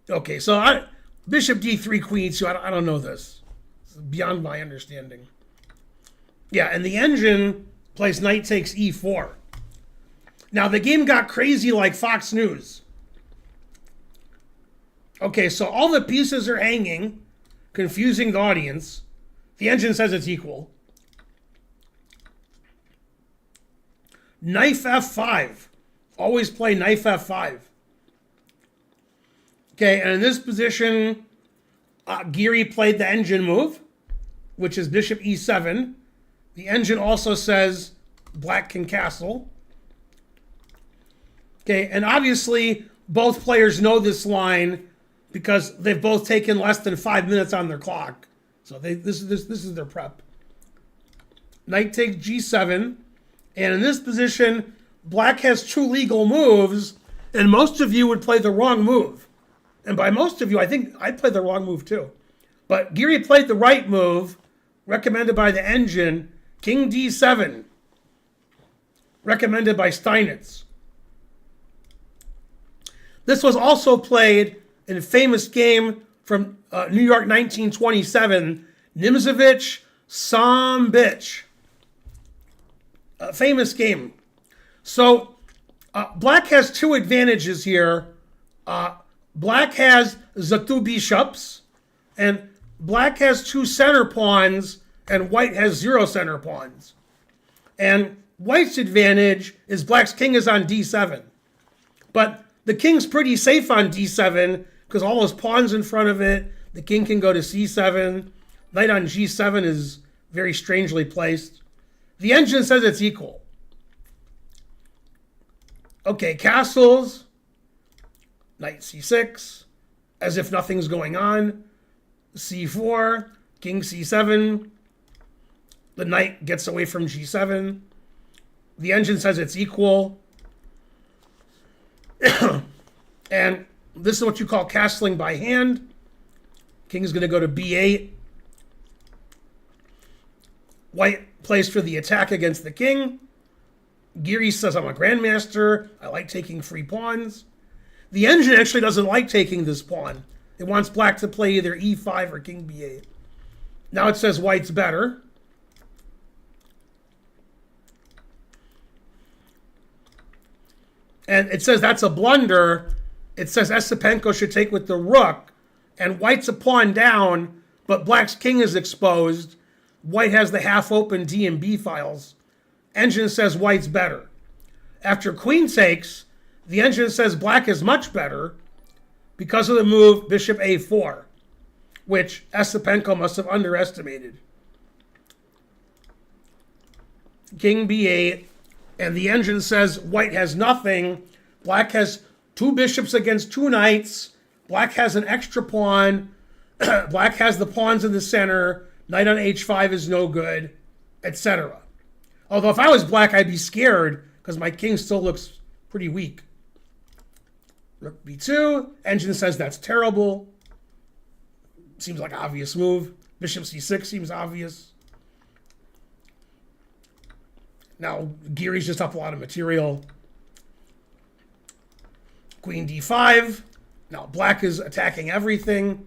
Okay, so bishop d3, queen e2, I don't know this. It's beyond my understanding. Yeah, and the engine plays knight takes e4. Now, the game got crazy like Fox News. Okay, so all the pieces are hanging, confusing the audience. The engine says it's equal. Knife f5. Always play knife f5. Okay, and in this position, Giri played the engine move, which is bishop e7. The engine also says black can castle. Okay, and obviously both players know this line because they've both taken less than 5 minutes on their clock. So this is their prep. Knight takes g7, and in this position, black has two legal moves, and most of you would play the wrong move. And by most of you, I think I'd play the wrong move too. But Giri played the right move, recommended by the engine, king d7, recommended by Steinitz. This was also played in a famous game from New York 1927, Nimzovich Sambic. A famous game. So black has two advantages here. Black has the two bishops, and black has two center pawns, and white has 0 center pawns. And white's advantage is black's king is on d7. But the king's pretty safe on d7 because all those pawns in front of it. The king can go to c7. Knight on g7 is very strangely placed. The engine says it's equal. Okay, castles. Knight c6, as if nothing's going on. c4, king c7. The knight gets away from g7. The engine says it's equal. And this is what you call castling by hand. King is going to go to b8. White plays for the attack against the king. Geary says, I'm a grandmaster. I like taking free pawns. The engine actually doesn't like taking this pawn. It wants black to play either e5 or king b8. Now it says white's better. And it says that's a blunder. It says Esipenko should take with the rook. And white's a pawn down, but black's king is exposed. White has the half-open D and B files. Engine says white's better. After queen takes, the engine says black is much better because of the move bishop a4, which Esipenko must have underestimated. King b8, and the engine says white has nothing. Black has 2 bishops against 2 knights. Black has an extra pawn. Black has the pawns in the center. Knight on h5 is no good, etc. Although if I was black, I'd be scared because my king still looks pretty weak. Rook b2. Engine says that's terrible. Seems like an obvious move. Bishop c6 seems obvious. Now, Geary's just up a lot of material. Queen d5. Now, black is attacking everything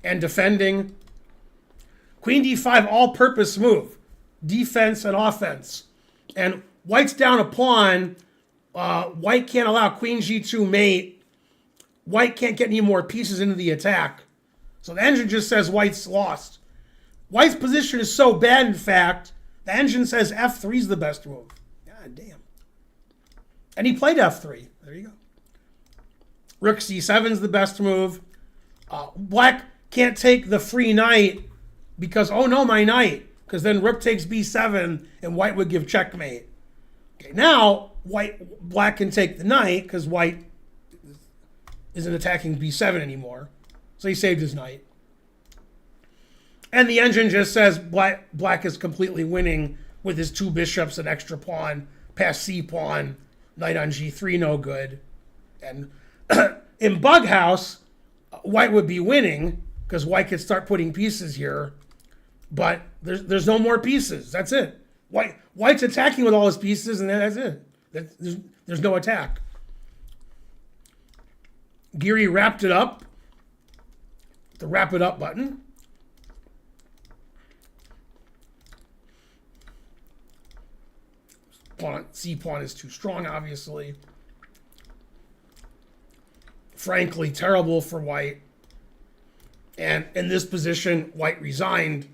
and defending. Queen d5, all-purpose move. Defense and offense. And white's down a pawn. White can't allow queen g2 mate. White can't get any more pieces into the attack. So the engine just says white's lost. White's position is so bad, in fact, the engine says f3 is the best move. God damn. And he played f3. There you go. Rook c7 is the best move. Black can't take the free knight because, oh no, my knight. Because then rook takes b7 and white would give checkmate. Okay, now black can take the knight because white isn't attacking b7 anymore. So he saved his knight. And the engine just says black is completely winning with his 2 bishops, an extra pawn, pass c pawn, knight on g3, no good. And in Bughouse, white would be winning because white could start putting pieces here. But there's no more pieces. That's it. White's attacking with all his pieces, and that's it. There's no attack. Geary wrapped it up. The wrap it up button. C pawn is too strong, obviously. Frankly, terrible for white. And in this position, white resigned.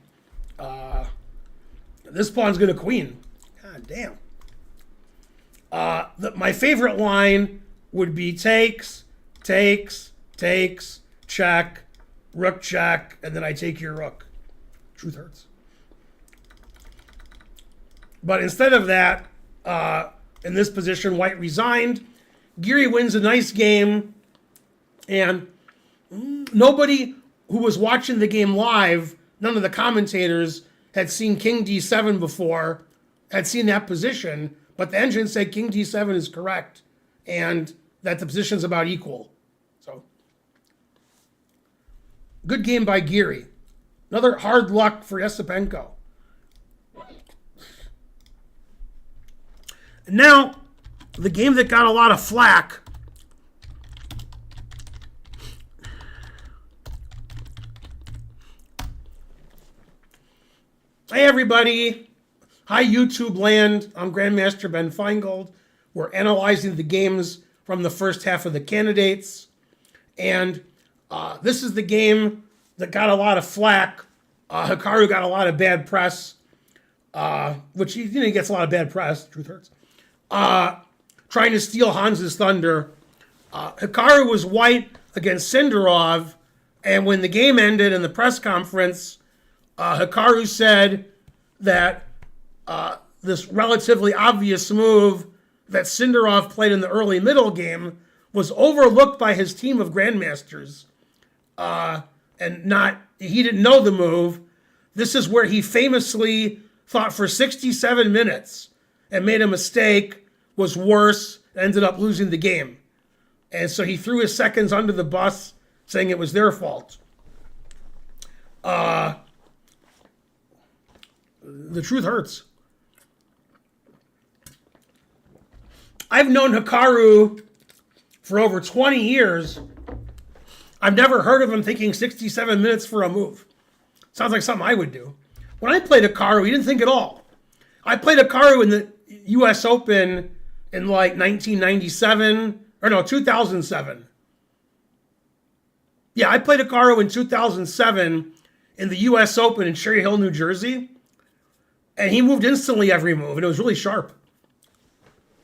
This pawn's going to queen. God damn. My favorite line would be takes, check, rook check, and then I take your rook. Truth hurts. But instead of that, in this position, white resigned. Geary wins a nice game. And nobody who was watching the game live, none of the commentators had seen king d7 before, had seen that position, but the engine said king d7 is correct and that the position's about equal. So, good game by Geary. Another hard luck for Esipenko. And now, the game that got a lot of flack. Hey everybody, hi YouTube land, I'm Grandmaster Ben Feingold. We're analyzing the games from the first half of the candidates. And this is the game that got a lot of flack. Hikaru got a lot of bad press, which he gets a lot of bad press, truth hurts. Trying to steal Hans's thunder. Hikaru was white against Sindarov, and when the game ended in the press conference, Hikaru said that this relatively obvious move that Sindarov played in the early middle game was overlooked by his team of grandmasters, and he didn't know the move. This is where he famously thought for 67 minutes and made a mistake, was worse, ended up losing the game. And so he threw his seconds under the bus, saying it was their fault. The truth hurts. I've known Hikaru for over 20 years. I've never heard of him thinking 67 minutes for a move. Sounds like something I would do. When I played Hikaru, he didn't think at all. I played Hikaru in the US Open in like 1997, or no, 2007. Yeah, I played Hikaru in 2007 in the US Open in Cherry Hill, New Jersey. And he moved instantly every move, and it was really sharp.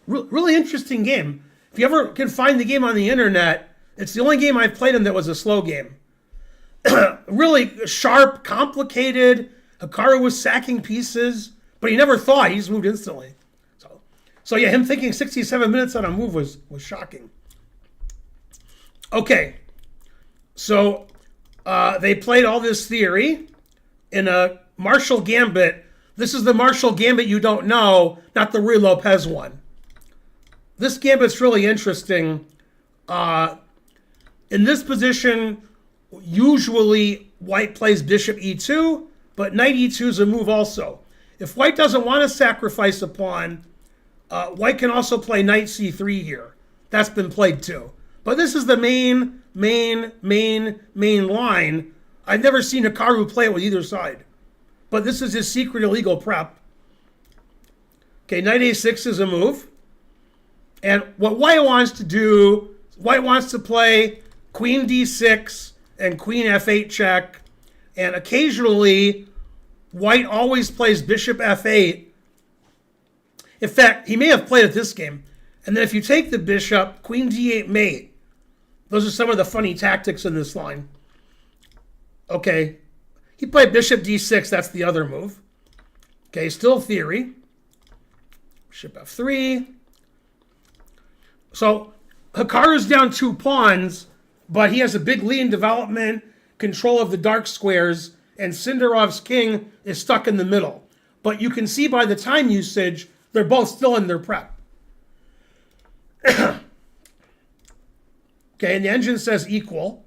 Really interesting game. If you ever can find the game on the internet, it's the only game I've played him that was a slow game. Really sharp, complicated. Hikaru was sacking pieces, but he never thought. He just moved instantly. So yeah, him thinking 67 minutes on a move was shocking. Okay, so they played all this theory in a Marshall Gambit. This is the Marshall Gambit you don't know, not the Ruy Lopez one. This Gambit's really interesting. In this position, usually white plays bishop e2, but knight e2 is a move also. If white doesn't want to sacrifice a pawn, white can also play knight c3 here. That's been played too. But this is the main line. I've never seen Hikaru play it with either side. But this is his secret illegal prep. Okay, knight a6 is a move. And what white wants to do, white wants to play queen d6 and queen f8 check. And occasionally, white always plays bishop f8. In fact, he may have played it this game. And then if you take the bishop, queen d8 mate. Those are some of the funny tactics in this line. Okay. He played bishop d6, that's the other move. Okay, still theory. Bishop f3. So Hikaru's down 2 pawns, but he has a big lead in development, control of the dark squares, and Sindarov's king is stuck in the middle. But you can see by the time usage, they're both still in their prep. Okay, and the engine says equal.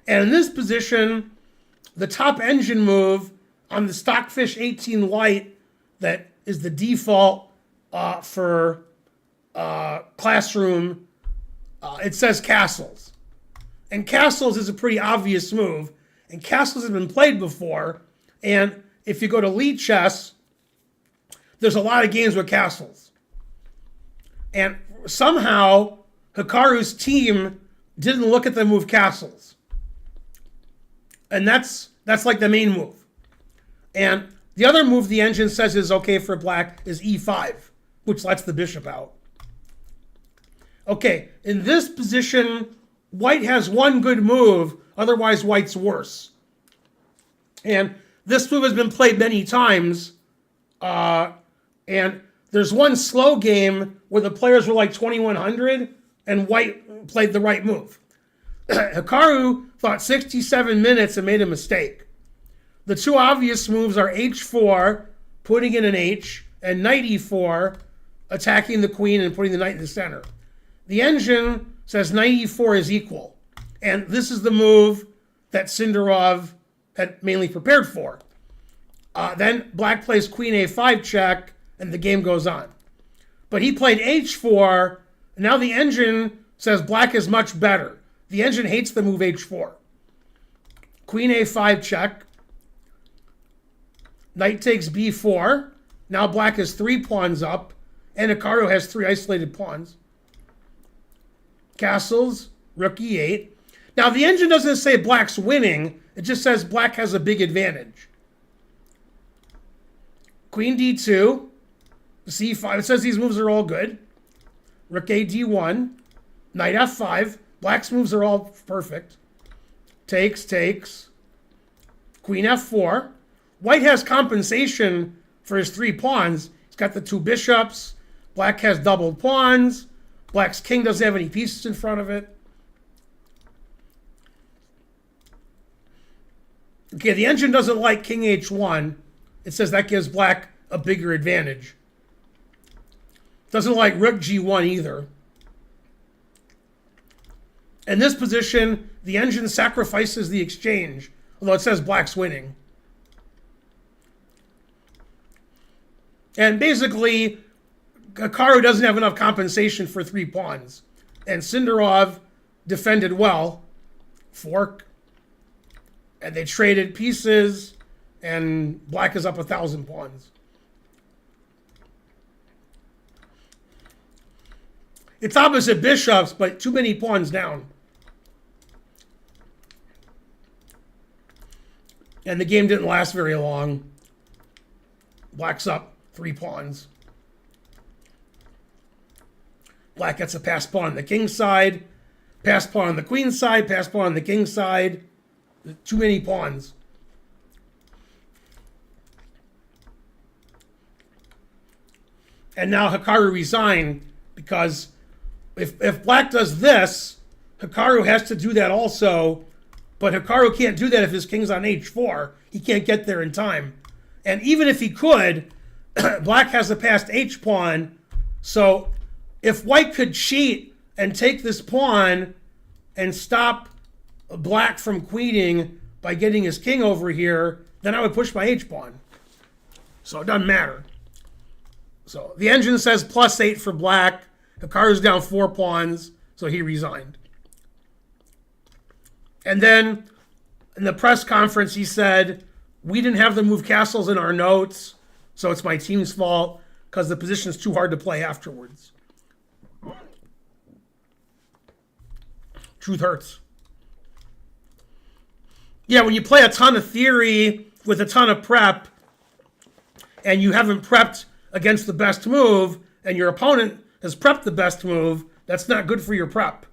And in this position, the top engine move on the Stockfish 18 Lite that is the default for Classroom, it says castles. And castles is a pretty obvious move. And castles have been played before. And if you go to Lichess, there's a lot of games with castles. And somehow, Hikaru's team didn't look at the move castles. And that's like the main move. And the other move the engine says is okay for black is e5, which lets the bishop out. Okay, in this position, white has one good move, otherwise white's worse. And this move has been played many times. And there's one slow game where the players were like 2100 and white played the right move. Hikaru thought 67 minutes and made a mistake. The two obvious moves are h4, putting in an h, and knight e4, attacking the queen and putting the knight in the center. The engine says knight e4 is equal. And this is the move that Sindarov had mainly prepared for. Then black plays queen a5 check, and the game goes on. But he played h4, and now the engine says black is much better. The engine hates the move h4. Queen a5 check. Knight takes b4. Now black has 3 pawns up, and Hikaru has 3 isolated pawns. Castles, rook e8. Now the engine doesn't say black's winning, it just says black has a big advantage. Queen d2, c5. It says these moves are all good. Rook a d1, knight f5. Black's moves are all perfect. Takes. Queen f4. White has compensation for his 3 pawns. He's got the 2 bishops. Black has doubled pawns. Black's king doesn't have any pieces in front of it. Okay, the engine doesn't like king h1. It says that gives black a bigger advantage. Doesn't like rook g1 either. In this position, the engine sacrifices the exchange, although it says black's winning. And basically, Hikaru doesn't have enough compensation for 3 pawns. And Sindarov defended well. Fork. And they traded pieces, and black is up 1,000 pawns. It's opposite bishops, but too many pawns down. And the game didn't last very long. Black's up 3 pawns. Black gets a pass pawn on the king side, pass pawn on the queen side, pass pawn on the king side. Too many pawns. And now Hikaru resigned because if black does this, Hikaru has to do that also, but Hikaru can't do that if his king's on h4. He can't get there in time. And even if he could, black has a passed h-pawn, so if white could cheat and take this pawn and stop black from queening by getting his king over here, then I would push my h-pawn. So it doesn't matter. So the engine says +8 for black. Hikaru's down 4 pawns, so he resigned. And then in the press conference, he said, we didn't have to move castles in our notes, so it's my team's fault because the position's too hard to play afterwards. Truth hurts. Yeah, when you play a ton of theory with a ton of prep, and you haven't prepped against the best move, and your opponent has prepped the best move, that's not good for your prep.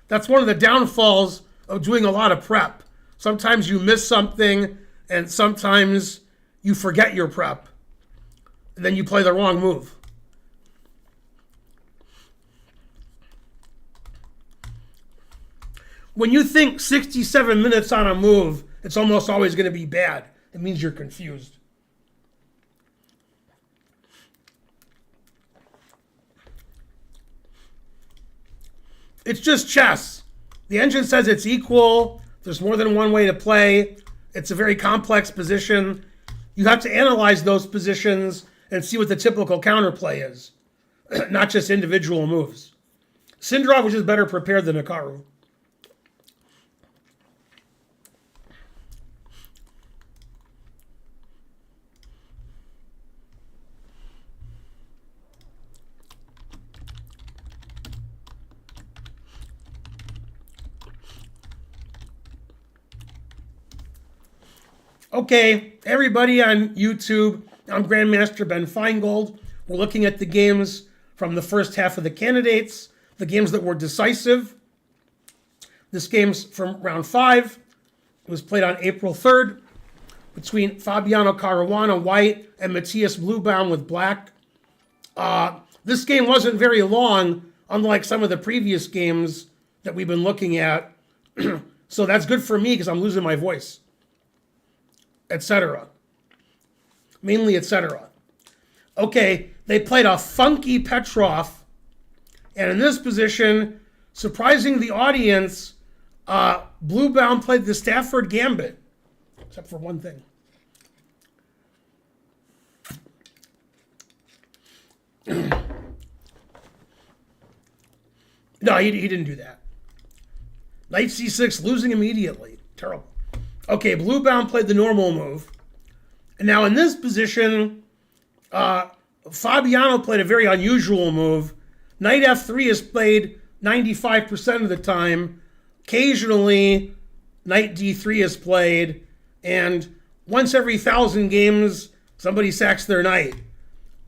That's one of the downfalls of doing a lot of prep. Sometimes you miss something, and sometimes you forget your prep. And then you play the wrong move. When you think 67 minutes on a move, it's almost always going to be bad. It means you're confused. It's just chess. The engine says it's equal. There's more than one way to play. It's a very complex position. You have to analyze those positions and see what the typical counterplay is, not just individual moves. Sindarov was just better prepared than Hikaru. Okay, everybody on YouTube, I'm Grandmaster Ben Feingold. We're looking at the games from the first half of the candidates, the games that were decisive. This game's from round 5. It was played on April 3rd between Fabiano Caruana, white, and Matthias Bluebaum with black. This game wasn't very long, unlike some of the previous games that we've been looking at. So that's good for me because I'm losing my voice. Etc. Mainly etc. Okay, they played a funky Petrov, and in this position, surprising the audience, Bluebaum played the Stafford Gambit, except for one thing. No, he didn't do that. Knight c6, losing immediately. Terrible. Okay, Bluebaum played the normal move. And now in this position, Fabiano played a very unusual move. Knight f3 is played 95% of the time. Occasionally, Knight d3 is played. And once every 1,000 games, somebody sacks their knight.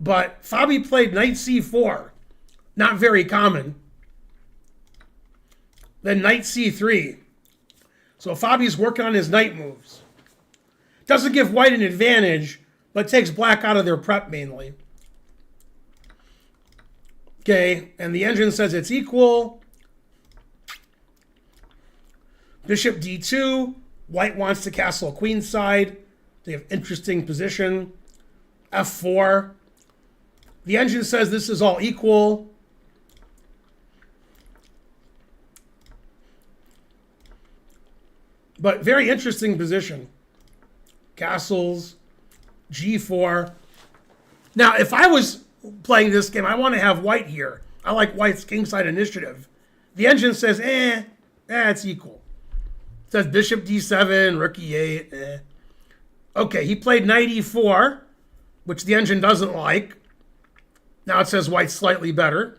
But Fabi played Knight c4. Not very common. Then Knight c3. So Fabi's working on his knight moves. Doesn't give white an advantage, but takes black out of their prep mainly. Okay, and the engine says it's equal. Bishop d2. White wants to castle queenside. They have interesting position. f4. The engine says this is all equal. But very interesting position. Castles, G4. Now, if I was playing this game, I want to have white here. I like white's kingside initiative. The engine says, it's equal. It says bishop d7, rook e8, Okay, he played knight e4, which the engine doesn't like. Now it says white's slightly better.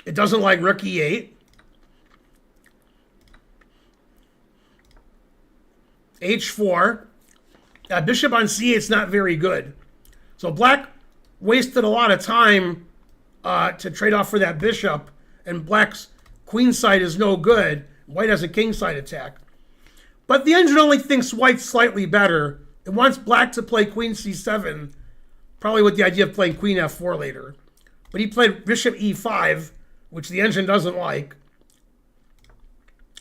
It doesn't like rook e8. h4. Bishop on c8 is not very good. So black wasted a lot of time to trade off for that bishop, and black's queenside is no good. White has a kingside attack. But the engine only thinks white's slightly better. It wants black to play queen c7, probably with the idea of playing queen f4 later. But he played bishop e5, which the engine doesn't like.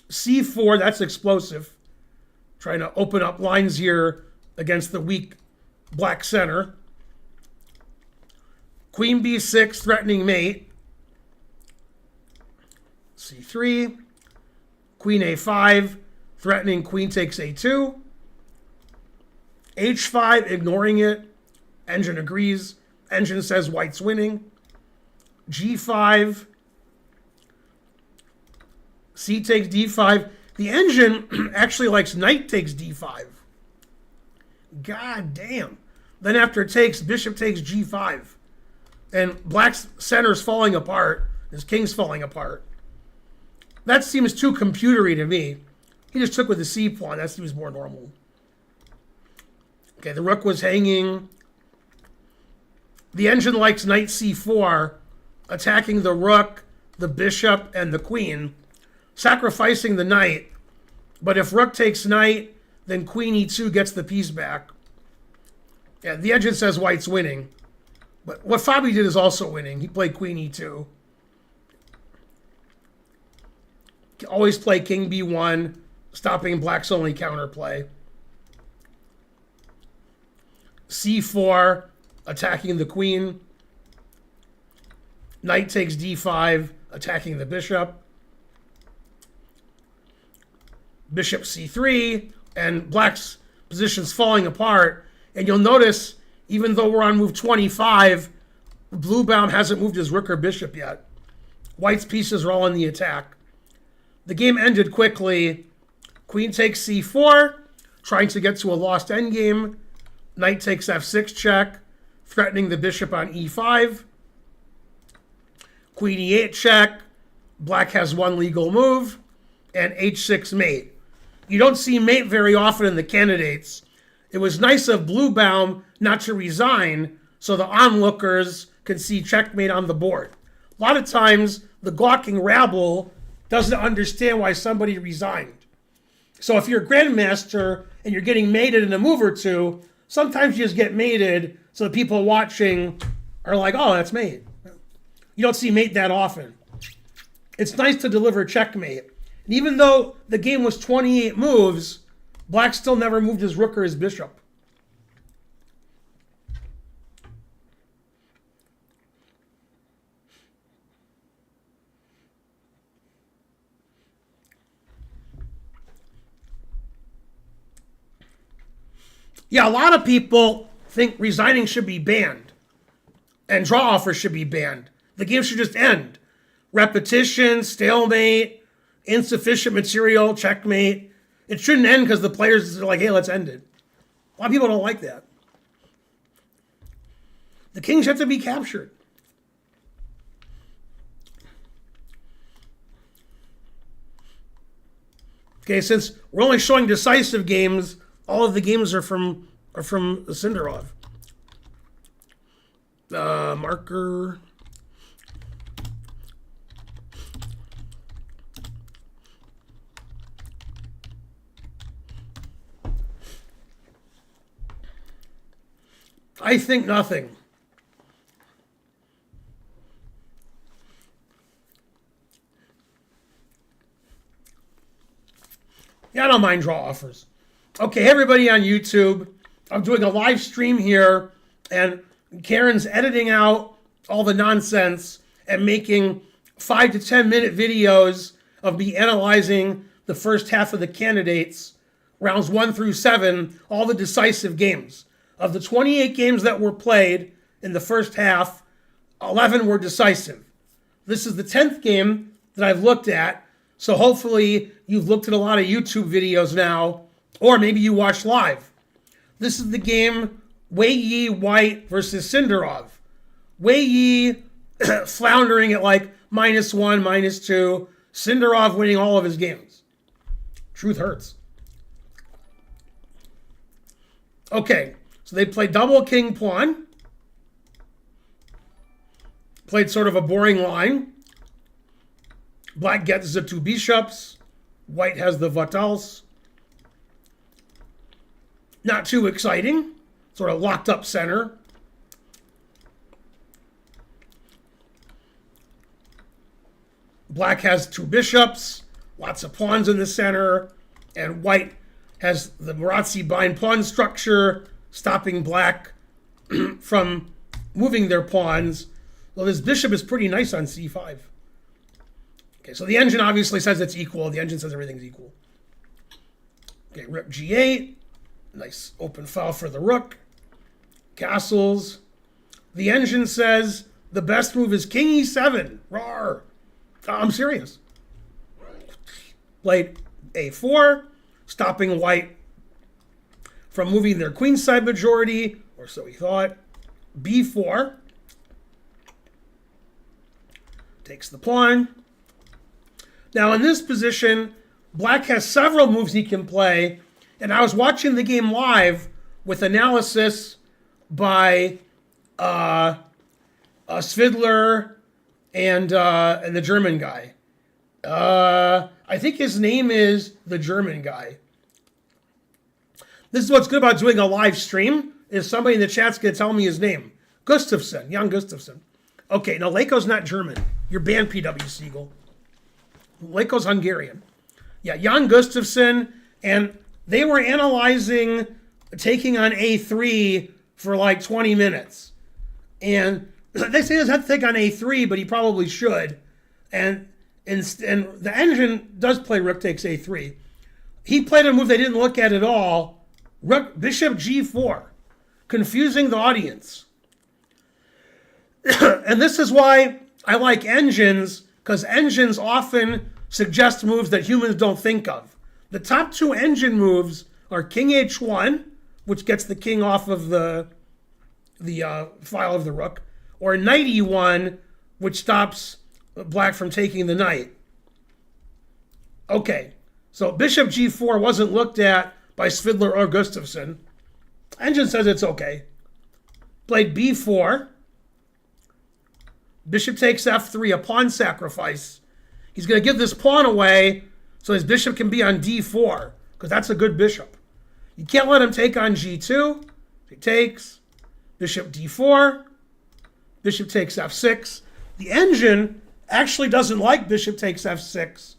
c4, that's explosive. Trying to open up lines here against the weak black center. Queen b6, threatening mate. c3. Queen a5, threatening queen takes a2. h5, ignoring it. Engine agrees. Engine says white's winning. g5. c takes d5. The engine actually likes knight takes d5. God damn. Then after it takes, bishop takes g5. And black's center's falling apart. His king's falling apart. That seems too computery to me. He just took with the c pawn. That seems more normal. Okay, the rook was hanging. The engine likes knight c4, attacking the rook, the bishop, and the queen, sacrificing the knight. But if rook takes knight, then queen e2 gets the piece back. Yeah, the engine says white's winning. But what Fabi did is also winning. He played queen e2. Always play king b1, stopping black's only counterplay. c4, attacking the queen. Knight takes d5, attacking the bishop. Bishop c3, and black's position's falling apart. And you'll notice, even though we're on move 25, Bluebaum hasn't moved his rook or bishop yet. White's pieces are all in the attack. The game ended quickly. Queen takes c4, trying to get to a lost endgame. Knight takes f6 check, threatening the bishop on e5. Queen e8 check. Black has one legal move. And h6 mate. You don't see mate very often in the candidates. It was nice of Bluebaum not to resign so the onlookers can see checkmate on the board. A lot of times, the gawking rabble doesn't understand why somebody resigned. So if you're a grandmaster and you're getting mated in a move or two, sometimes you just get mated so the people watching are like, oh, that's mate. You don't see mate that often. It's nice to deliver checkmate. And even though the game was 28 moves, black still never moved his rook or his bishop. Yeah, a lot of people think resigning should be banned and draw offers should be banned. The game should just end. Repetition, stalemate, insufficient material, checkmate. It shouldn't end because the players are like, hey, let's end it. A lot of people don't like that. The kings have to be captured. Okay, since we're only showing decisive games, all of the games are from Sindarov. Marker. I think nothing. Yeah, I don't mind draw offers. Okay, everybody on YouTube, I'm doing a live stream here, and Karen's editing out all the nonsense and making 5 to 10 minute videos of me analyzing the first half of the candidates, rounds 1 through 7, all the decisive games. Of the 28 games that were played in the first half, 11 were decisive. This is the 10th game that I've looked at, so hopefully you've looked at a lot of YouTube videos now, or maybe you watched live. This is the game Wei Yi White versus Sindarov. Wei Yi floundering at like -1, -2. Sindarov winning all of his games. Truth hurts. Okay, so they played double king pawn. Played sort of a boring line. Black gets the 2 bishops. White has the what else. Not too exciting. Sort of locked up center. Black has 2 bishops, lots of pawns in the center, and white has the Maratsi bind pawn structure, stopping black from moving their pawns. Well, this bishop is pretty nice on c5. Okay, so the engine obviously says it's equal. The engine says everything's equal. Okay, rook g8. Nice open file for the rook. Castles. The engine says the best move is king e7. Rawr. I'm serious. Played a4, stopping white from moving their queenside majority, or so he thought. b4. Takes the pawn. Now in this position, black has several moves he can play, and I was watching the game live with analysis by Svidler and the German guy. I think his name is the German guy. This is what's good about doing a live stream, is somebody in the chat's going to tell me his name. Gustafsson, Jan Gustafsson. Okay, now Leiko's not German. You're banned, PW Siegel. Leiko's Hungarian. Yeah, Jan Gustafsson, and they were analyzing taking on a3 for like 20 minutes. And they say he doesn't have to take on a3, but he probably should. And the engine does play rook takes a3. He played a move they didn't look at all. Rook, bishop g4, confusing the audience. And this is why I like engines, because engines often suggest moves that humans don't think of. The top 2 engine moves are king h1, which gets the king off of the file of the rook, or knight e1, which stops black from taking the knight. Okay, so bishop g4 wasn't looked at by Svidler or Gustafsson. Engine says it's okay. Played b4. Bishop takes f3, a pawn sacrifice. He's going to give this pawn away so his bishop can be on d4, because that's a good bishop. You can't let him take on g2. He takes. Bishop d4. Bishop takes f6. The engine actually doesn't like bishop takes f6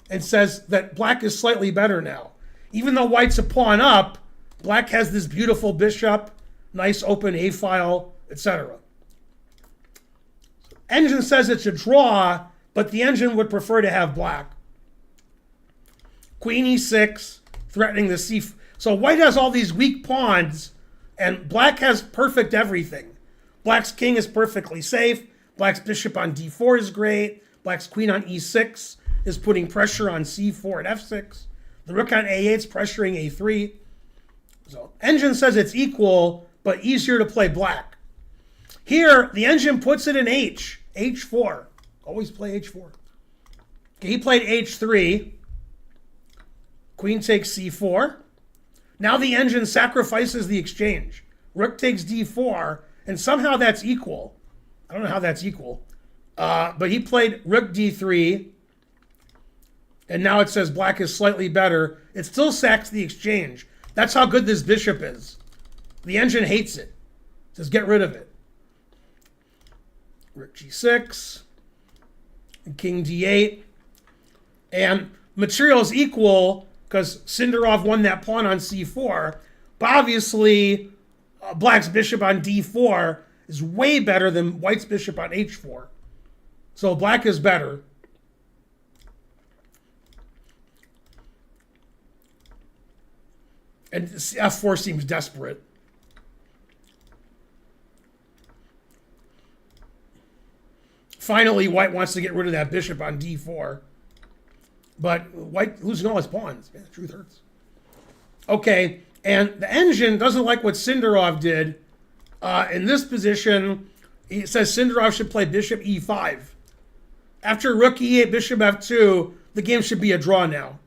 and says that black is slightly better now. Even though white's a pawn up, black has this beautiful bishop, nice open a file, etc. Engine says it's a draw, but the engine would prefer to have black. Queen e6, threatening the c. So white has all these weak pawns, and black has perfect everything. Black's king is perfectly safe. Black's bishop on d4 is great. Black's queen on e6 is putting pressure on c4 and f6. The rook on a8 is pressuring a3. So engine says it's equal, but easier to play black. Here, the engine puts it in h4. Always play h4. Okay, he played h3. Queen takes c4. Now the engine sacrifices the exchange. Rook takes d4, and somehow that's equal. I don't know how that's equal. But he played rook d3, and now it says black is slightly better. It still sacks the exchange. That's how good this bishop is. The engine hates it. It says get rid of it. Rook g6, and king d8. And material is equal because Sindarov won that pawn on c4. But obviously, black's bishop on d4 is way better than white's bishop on h4. So black is better. And f4 seems desperate. Finally, white wants to get rid of that bishop on d4. But white losing all his pawns. Man, the truth hurts. Okay, and the engine doesn't like what Sindarov did. In this position, he says Sindarov should play bishop e5. After rook e8, bishop f2, the game should be a draw now.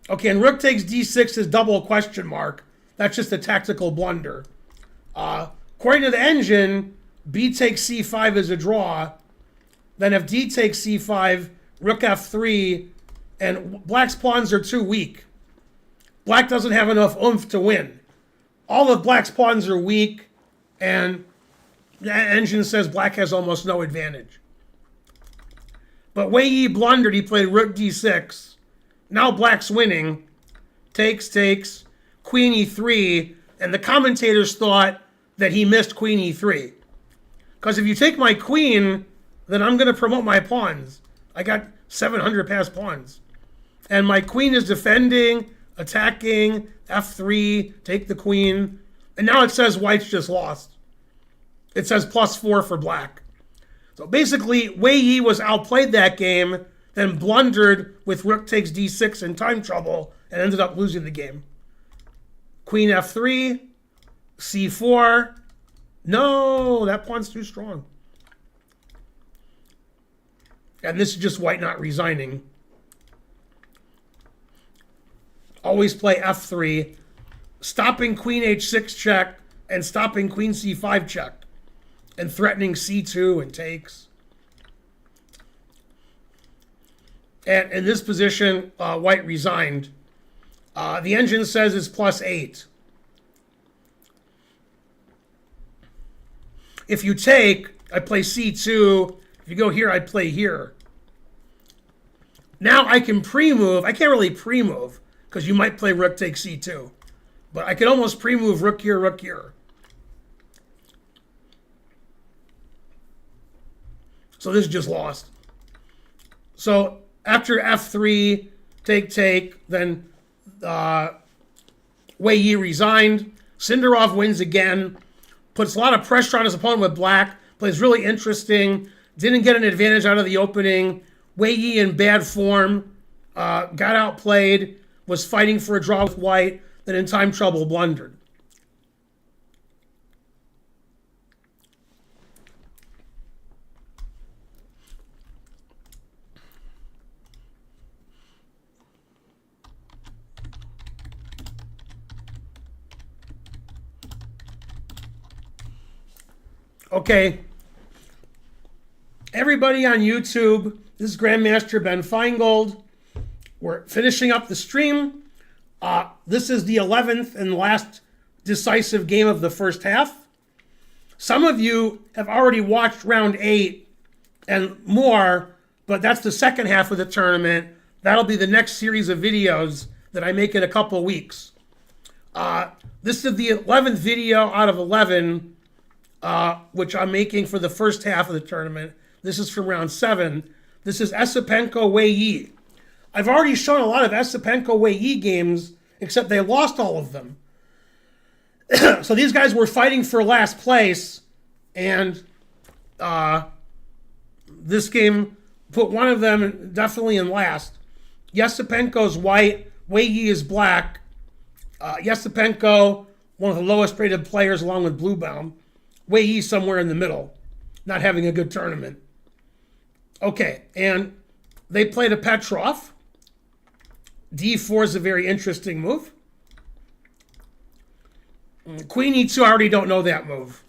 Okay, and rook takes d6 is double question mark. That's just a tactical blunder. According to the engine, b takes c5 is a draw. Then if d takes c5, rook f3, and black's pawns are too weak. Black doesn't have enough oomph to win. All of black's pawns are weak, and the engine says black has almost no advantage. But Wei Yi blundered. He played rook d6. Now black's winning. Takes, queen e3, and the commentators thought that he missed queen e3. Because if you take my queen, then I'm going to promote my pawns. I got 700 passed pawns. And my queen is defending, attacking, f3, take the queen. And now it says white's just lost. It says +4 for black. So basically, Wei Yi was outplayed that game, then blundered with rook takes d6 in time trouble, and ended up losing the game. Queen f3, c4. No, that pawn's too strong. And this is just white not resigning. Always play f3, stopping queen h6 check, and stopping queen c5 check, and threatening c2 and takes. And in this position, white resigned. The engine says it's +8. If you take, I play c2. If you go here, I play here. Now I can pre-move. I can't really pre-move because you might play rook takes c2. But I can almost pre-move rook here, rook here. So this is just lost. So after f3, take, then Wei Yi resigned. Sindarov wins again. Puts a lot of pressure on his opponent with black. Plays really interesting. Didn't get an advantage out of the opening. Wei Yi in bad form. Got outplayed. Was fighting for a draw with white. Then in time trouble blundered. Okay, everybody on YouTube, this is Grandmaster Ben Feingold. We're finishing up the stream. This is the 11th and last decisive game of the first half. Some of you have already watched round 8 and more, but that's the second half of the tournament. That'll be the next series of videos that I make in a couple weeks. This is the 11th video out of 11, which I'm making for the first half of the tournament. This is from round 7. This is Esipenko Wei Yi. I've already shown a lot of Esipenko Wei Yi games, except they lost all of them. So these guys were fighting for last place, and this game put one of them definitely in last. Esipenko's white, Wei Yi is black. Esipenko, one of the lowest rated players along with Bluebaum. Wei Yi somewhere in the middle, not having a good tournament. Okay, and they played a Petrov. D4 is a very interesting move. Queen E2, I already don't know that move.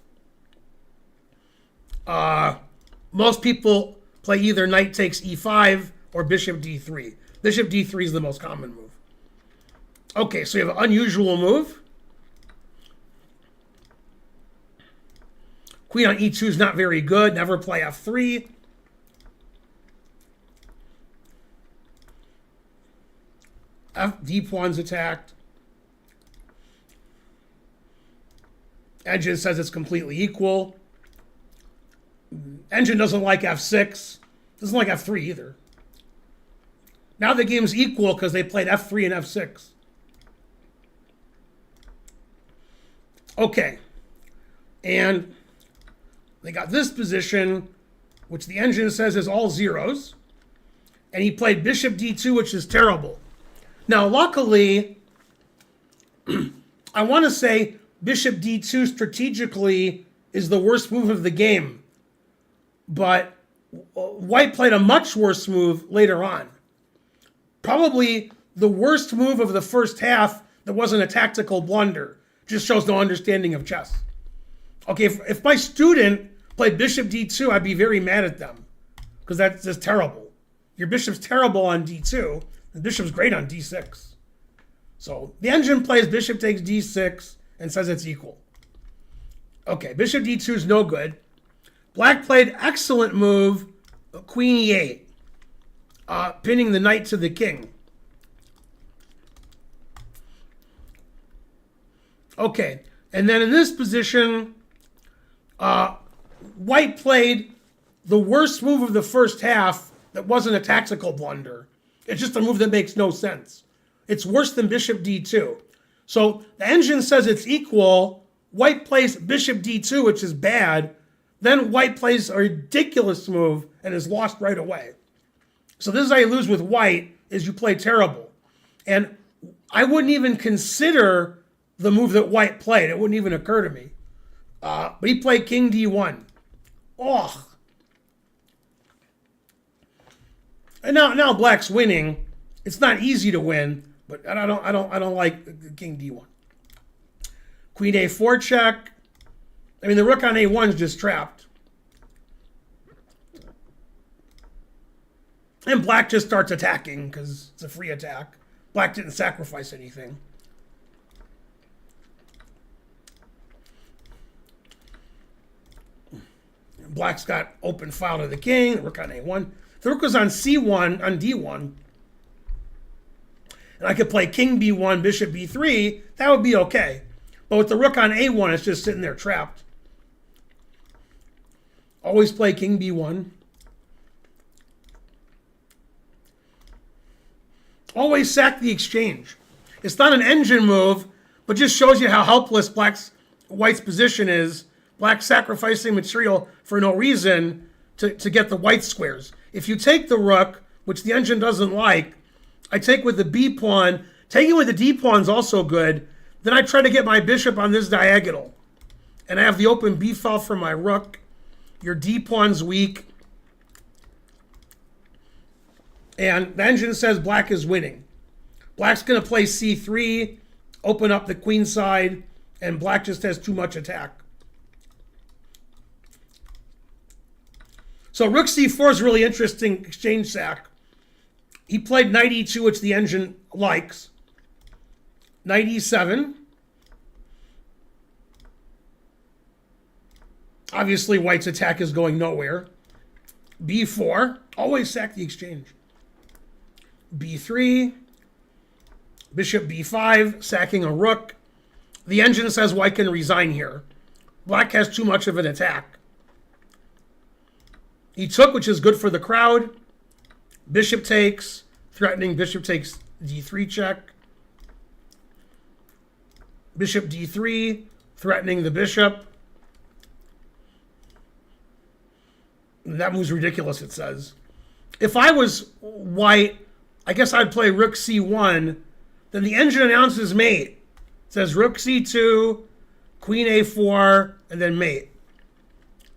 Most people play either knight takes E5 or bishop D3. Bishop D3 is the most common move. Okay, so you have an unusual move. Queen on E2 is not very good. Never play F3. D pawn's attacked. Engine says it's completely equal. Engine doesn't like F6. Doesn't like F3 either. Now the game's equal because they played f3 and f6. Okay. And they got this position, which the engine says is all zeros. And he played bishop d2, which is terrible. Now, luckily, I want to say bishop d2 strategically is the worst move of the game. But white played a much worse move later on. Probably the worst move of the first half that wasn't a tactical blunder. Just shows no understanding of chess. Okay, if my student played bishop d2, I'd be very mad at them. Because that's just terrible. Your bishop's terrible on d2. The bishop's great on d6. So the engine plays bishop takes d6 and says it's equal. Okay, bishop d2 is no good. Black played excellent move, queen e8, pinning the knight to the king. Okay, and then in this position, white played the worst move of the first half that wasn't a tactical blunder. It's just a move that makes no sense. It's worse than bishop d2. So the engine says it's equal. White plays bishop d2, which is bad. Then white plays a ridiculous move and is lost right away. So this is how you lose with white, is you play terrible. And I wouldn't even consider the move that white played. It wouldn't even occur to me. But he played king d1. Oh. And now black's winning. It's not easy to win, but I don't like king d1. Queen a4 check. I mean, the rook on a1 is just trapped. And black just starts attacking because it's a free attack. Black didn't sacrifice anything. Black's got open file to the king. The rook on a1. If the rook was on c1, on d1, and I could play king b1, bishop b3, that would be okay. But with the rook on a1, it's just sitting there trapped. Always play king b1. Always sack the exchange. It's not an engine move, but just shows you how helpless white's position is. Black sacrificing material for no reason to get the white squares. If you take the rook, which the engine doesn't like, I take with the b pawn. Taking with the d pawn is also good. Then I try to get my bishop on this diagonal. And I have the open b file for my rook. Your d pawn's weak. And the engine says black is winning. Black's going to play c3, open up the queen side, and black just has too much attack. So rook c4 is really interesting exchange sack. He played knight e2, which the engine likes. Knight e7. Obviously, white's attack is going nowhere. b4. Always sack the exchange. b3. Bishop b5, sacking a rook. The engine says white can resign here. Black has too much of an attack. He took, which is good for the crowd. Bishop takes, threatening bishop takes d3 check. Bishop d3, threatening the bishop. That move's ridiculous, it says. If I was white, I guess I'd play rook c1. Then the engine announces mate. It says rook c2, queen a4, and then mate.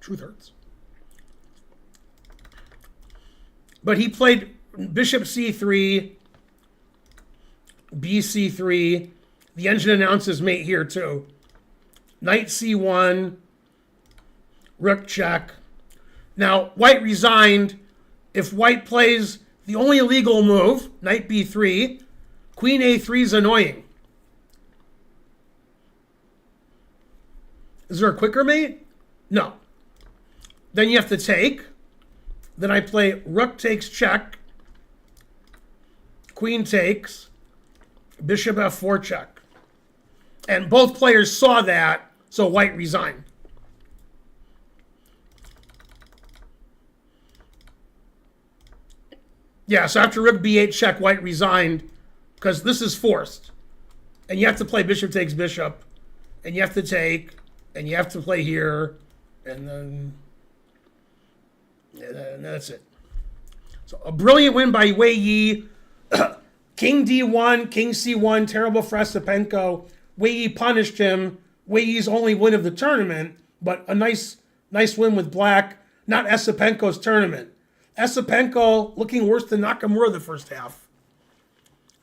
Truth hurts. But he played bishop c3, bc3. The engine announces mate here too. Knight c1, rook check. Now, white resigned. If white plays the only illegal move, knight b3, queen a3 is annoying. Is there a quicker mate? No. Then you have to take. Then I play rook takes check, queen takes, bishop f4 check. And both players saw that, so white resigned. Yeah, so after rook b8 check, white resigned because this is forced. And you have to play bishop takes bishop. And you have to take. And you have to play here. And then that's it. So a brilliant win by Wei Yi. King d1, king c1, terrible for Esipenko. Wei Yi punished him. Wei Yi's only win of the tournament, but a nice win with black. Not Esipenko's tournament. Esipenko looking worse than Nakamura the first half.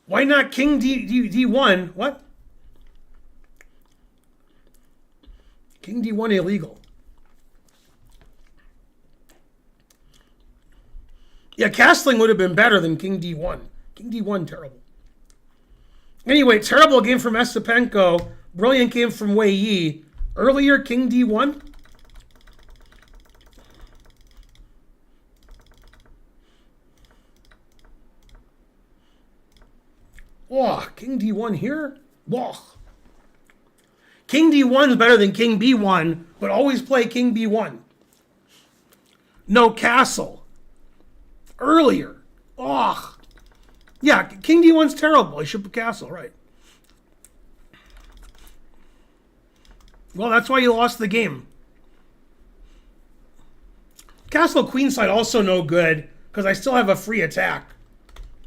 Why not king d1? What? King d1 illegal. Yeah, castling would have been better than king d1. King d1, terrible. Anyway, terrible game from Esipenko. Brilliant game from Wei Yi. Earlier, king d1. Oh, king d1 here? Whoa. King d1 is better than king b1, but always play king b1. No castle. Earlier. Oh. Yeah, king d1's terrible. I should put castle, right. Well, that's why you lost the game. Castle queenside also no good, because I still have a free attack.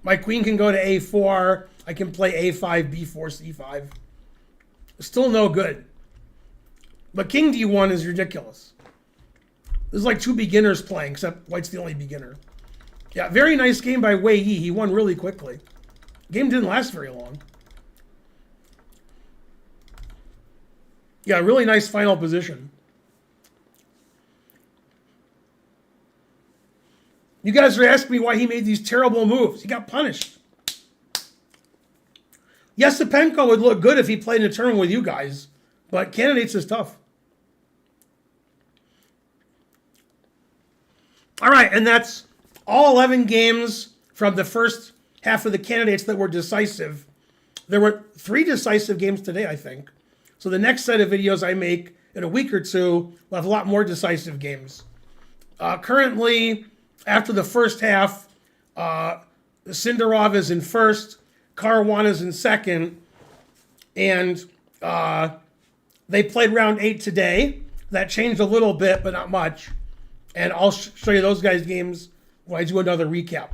My queen can go to a4. I can play a5, b4, c5. Still no good. But king d1 is ridiculous. There's like two beginners playing, except white's the only beginner. Yeah, very nice game by Wei Yi. He won really quickly. Game didn't last very long. Yeah, really nice final position. You guys are asking me why he made these terrible moves. He got punished. Esipenko would look good if he played in a tournament with you guys, but candidates is tough. All right, and that's all 11 games from the first half of the candidates that were decisive. There were 3 decisive games today, I think. So the next set of videos I make in a week or two will have a lot more decisive games. Currently, after the first half, Sindarov is in first, Caruana is in second, and they played round 8 today. That changed a little bit, but not much. And I'll show you those guys' games when I do another recap.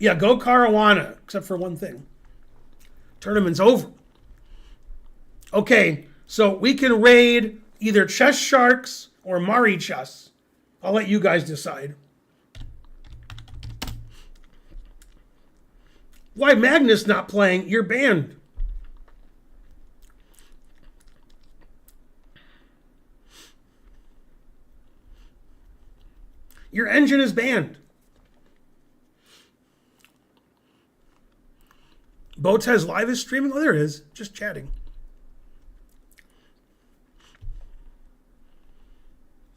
Yeah, go Caruana, except for one thing. Tournament's over. Okay, so we can raid either Chess Sharks or Mari Chess. I'll let you guys decide. Why Magnus not playing? You're banned. Your engine is banned. Botez Live is streaming? Oh, there it is. Just chatting.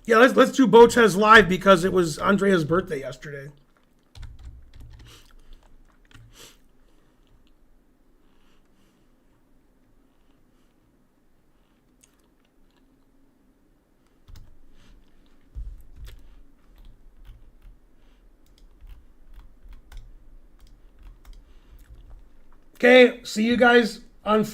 Yeah, let's do Botez Live because it was Andrea's birthday yesterday. Okay, see you guys on